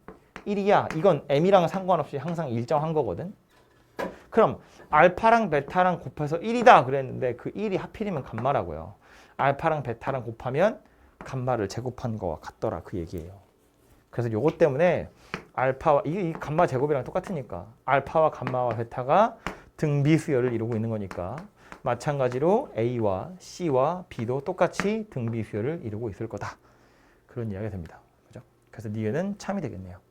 1이야. 이건 m이랑 상관없이 항상 일정한 거거든. 그럼 알파랑 베타랑 곱해서 1이다 그랬는데 그 1이 하필이면 감마라고요. 알파랑 베타랑 곱하면 감마를 제곱한 거와 같더라 그 얘기예요. 그래서 요것 때문에 알파와 이 감마 제곱이랑 똑같으니까 알파와 감마와 베타가 등비 수열을 이루고 있는 거니까 마찬가지로 A와 C와 B도 똑같이 등비 수열을 이루고 있을 거다. 그런 이야기가 됩니다. 그죠? 그래서 니은은 참이 되겠네요.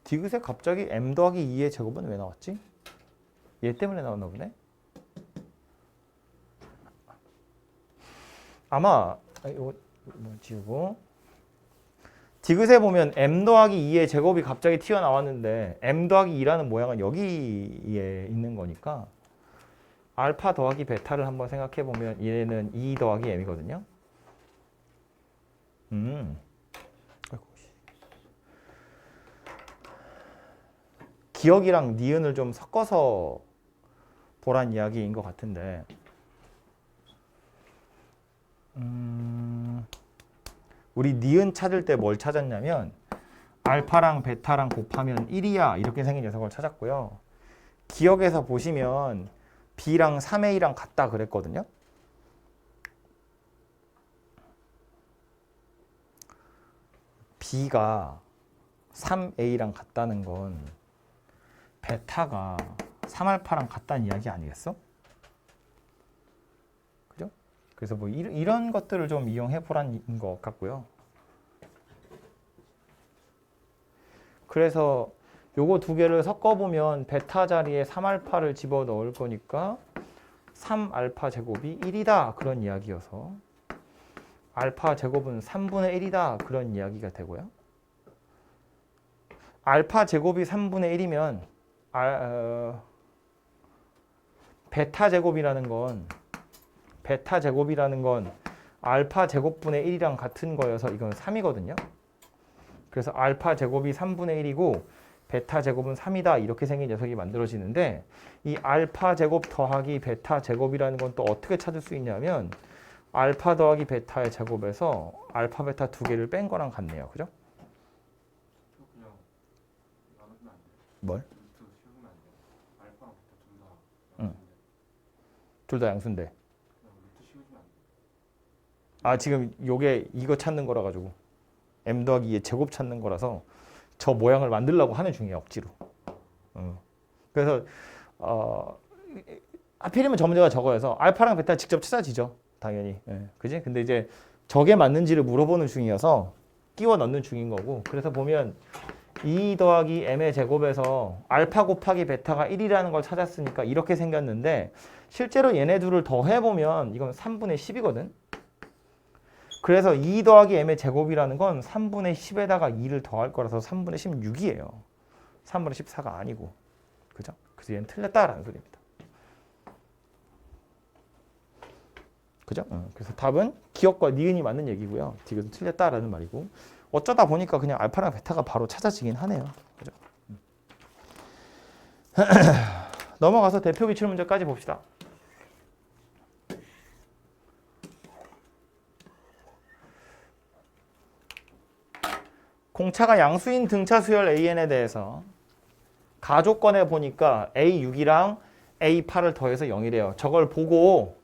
디귿에 갑자기 m 더하기 2의 제곱은 왜 나왔지? 얘 때문에 나왔나 보네? 아마 이거 뭐 지우고 디귿에 보면 m 더하기 2의 제곱이 갑자기 튀어나왔는데 m 더하기 2라는 모양은 여기에 있는 거니까 알파 더하기 베타를 한번 생각해 보면 얘는 2 더하기 m이거든요. 기억이랑 니은을 좀 섞어서 보란 이야기인 것 같은데 우리 니은 찾을 때 뭘 찾았냐면 알파랑 베타랑 곱하면 1이야 이렇게 생긴 녀석을 찾았고요. 기억에서 보시면 B랑 3A랑 같다 그랬거든요. B가 3A랑 같다는 건 베타가 3알파랑 같다는 이야기 아니겠어? 그죠? 그래서 뭐 이런 것들을 좀 이용해 보라는 것 같고요. 그래서 요거 두 개를 섞어보면 베타 자리에 3알파를 집어넣을 거니까 3알파 제곱이 1이다 그런 이야기여서 알파 제곱은 3분의 1이다 그런 이야기가 되고요. 알파 제곱이 3분의 1이면 베타 제곱이라는 건 알파 제곱분의 1이랑 같은 거여서 이건 3이거든요. 그래서 알파 제곱이 3분의 1이고 베타 제곱은 3이다 이렇게 생긴 녀석이 만들어지는데 이 알파 제곱 더하기 베타 제곱이라는 건 또 어떻게 찾을 수 있냐면 알파 더하기 베타의 제곱에서 알파 베타 두 개를 뺀 거랑 같네요. 그죠? 그냥 나누면 안 돼요? 뭘? 루트 씌우면 안 돼요? 알파랑 베타 응. 둘 다 양수인데. 그냥 루트 씌우면 안 돼요? 아 지금 요게 이거 찾는 거라 가지고 m 더하기 2의 제곱 찾는 거라서 저 모양을 만들려고 하는 중이에요. 억지로. 그래서 하필이면 저 문제가 저거여서 알파랑 베타 직접 찾아지죠. 당연히. 그지? 근데 이제 저게 맞는지를 물어보는 중이어서 끼워 넣는 중인 거고. 그래서 보면 2 더하기 m의 제곱에서 알파 곱하기 베타가 1이라는 걸 찾았으니까 이렇게 생겼는데 실제로 얘네 둘을 더해보면 이건 3분의 10이거든. 그래서 2 더하기 m의 제곱이라는 건 3분의 10에다가 2를 더할 거라서 3분의 16이에요. 3분의 14가 아니고. 그죠? 그래서 얘는 틀렸다라는 소리입니다. 그죠? 그래서 답은 기억과 니은이 맞는 얘기고요. 디귿은 틀렸다라는 말이고. 어쩌다 보니까 그냥 알파랑 베타가 바로 찾아지긴 하네요. 그죠? 넘어가서 대표 기출 문제까지 봅시다. 공차가 양수인 등차 수열 AN에 대해서 가조건에 보니까 A6이랑 A8을 더해서 0이래요. 저걸 보고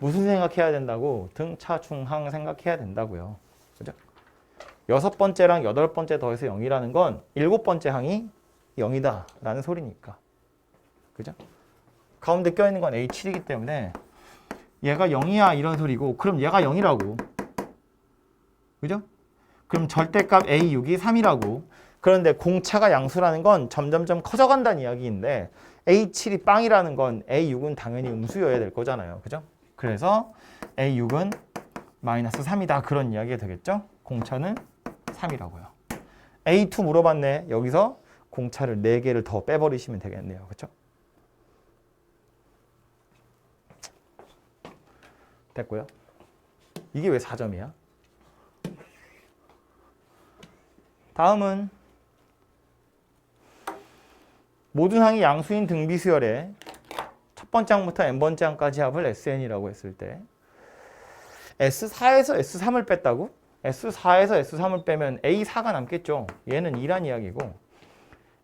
무슨 생각해야 된다고? 등차 중항 생각해야 된다고요. 그죠? 6번째랑 8번째 더해서 0이라는 건 7번째 항이 0이다 라는 소리니까. 그죠? 가운데 껴있는 건 A7이기 때문에 얘가 0이야 이런 소리고 그럼 얘가 0이라고. 그죠? 그럼 절대값 A6이 3이라고. 그런데 공차가 양수라는 건 점점점 커져간다는 이야기인데 A7이 빵이라는 건 A6은 당연히 음수여야 될 거잖아요. 그죠? 그래서 A6은 마이너스 3이다. 그런 이야기가 되겠죠? 공차는 3이라고요. A2 물어봤네. 여기서 공차를 4개를 더 빼버리시면 되겠네요. 그죠? 됐고요. 이게 왜 4점이야? 다음은 모든 항이 양수인 등비수열의 첫 번째 항부터 n번째 항까지 합을 SN이라고 했을 때 S4에서 S3을 뺐다고? S4에서 S3을 빼면 A4가 남겠죠. 얘는 2란 이야기고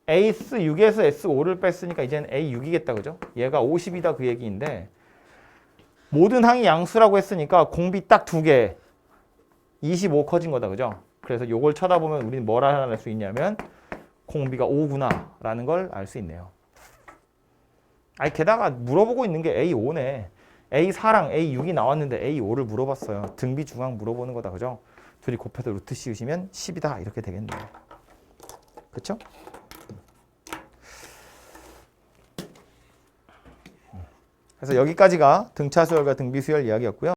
S6에서 S5를 뺐으니까 이제는 A6이겠다. 그죠? 얘가 50이다 그 얘기인데 모든 항이 양수라고 했으니까 공비 딱 2개 25 커진 거다. 그죠? 그래서 요걸 쳐다보면 우리는 뭘 알아낼 수 있냐면 공비가 5구나 라는 걸 알 수 있네요. 아니 게다가 물어보고 있는 게 A5네. A4랑 A6이 나왔는데 A5를 물어봤어요. 등비 중앙 물어보는 거다. 그죠? 둘이 곱해서 루트 씌우시면 10이다 이렇게 되겠네요. 그쵸? 그래서 여기까지가 등차 수열과 등비 수열 이야기였고요.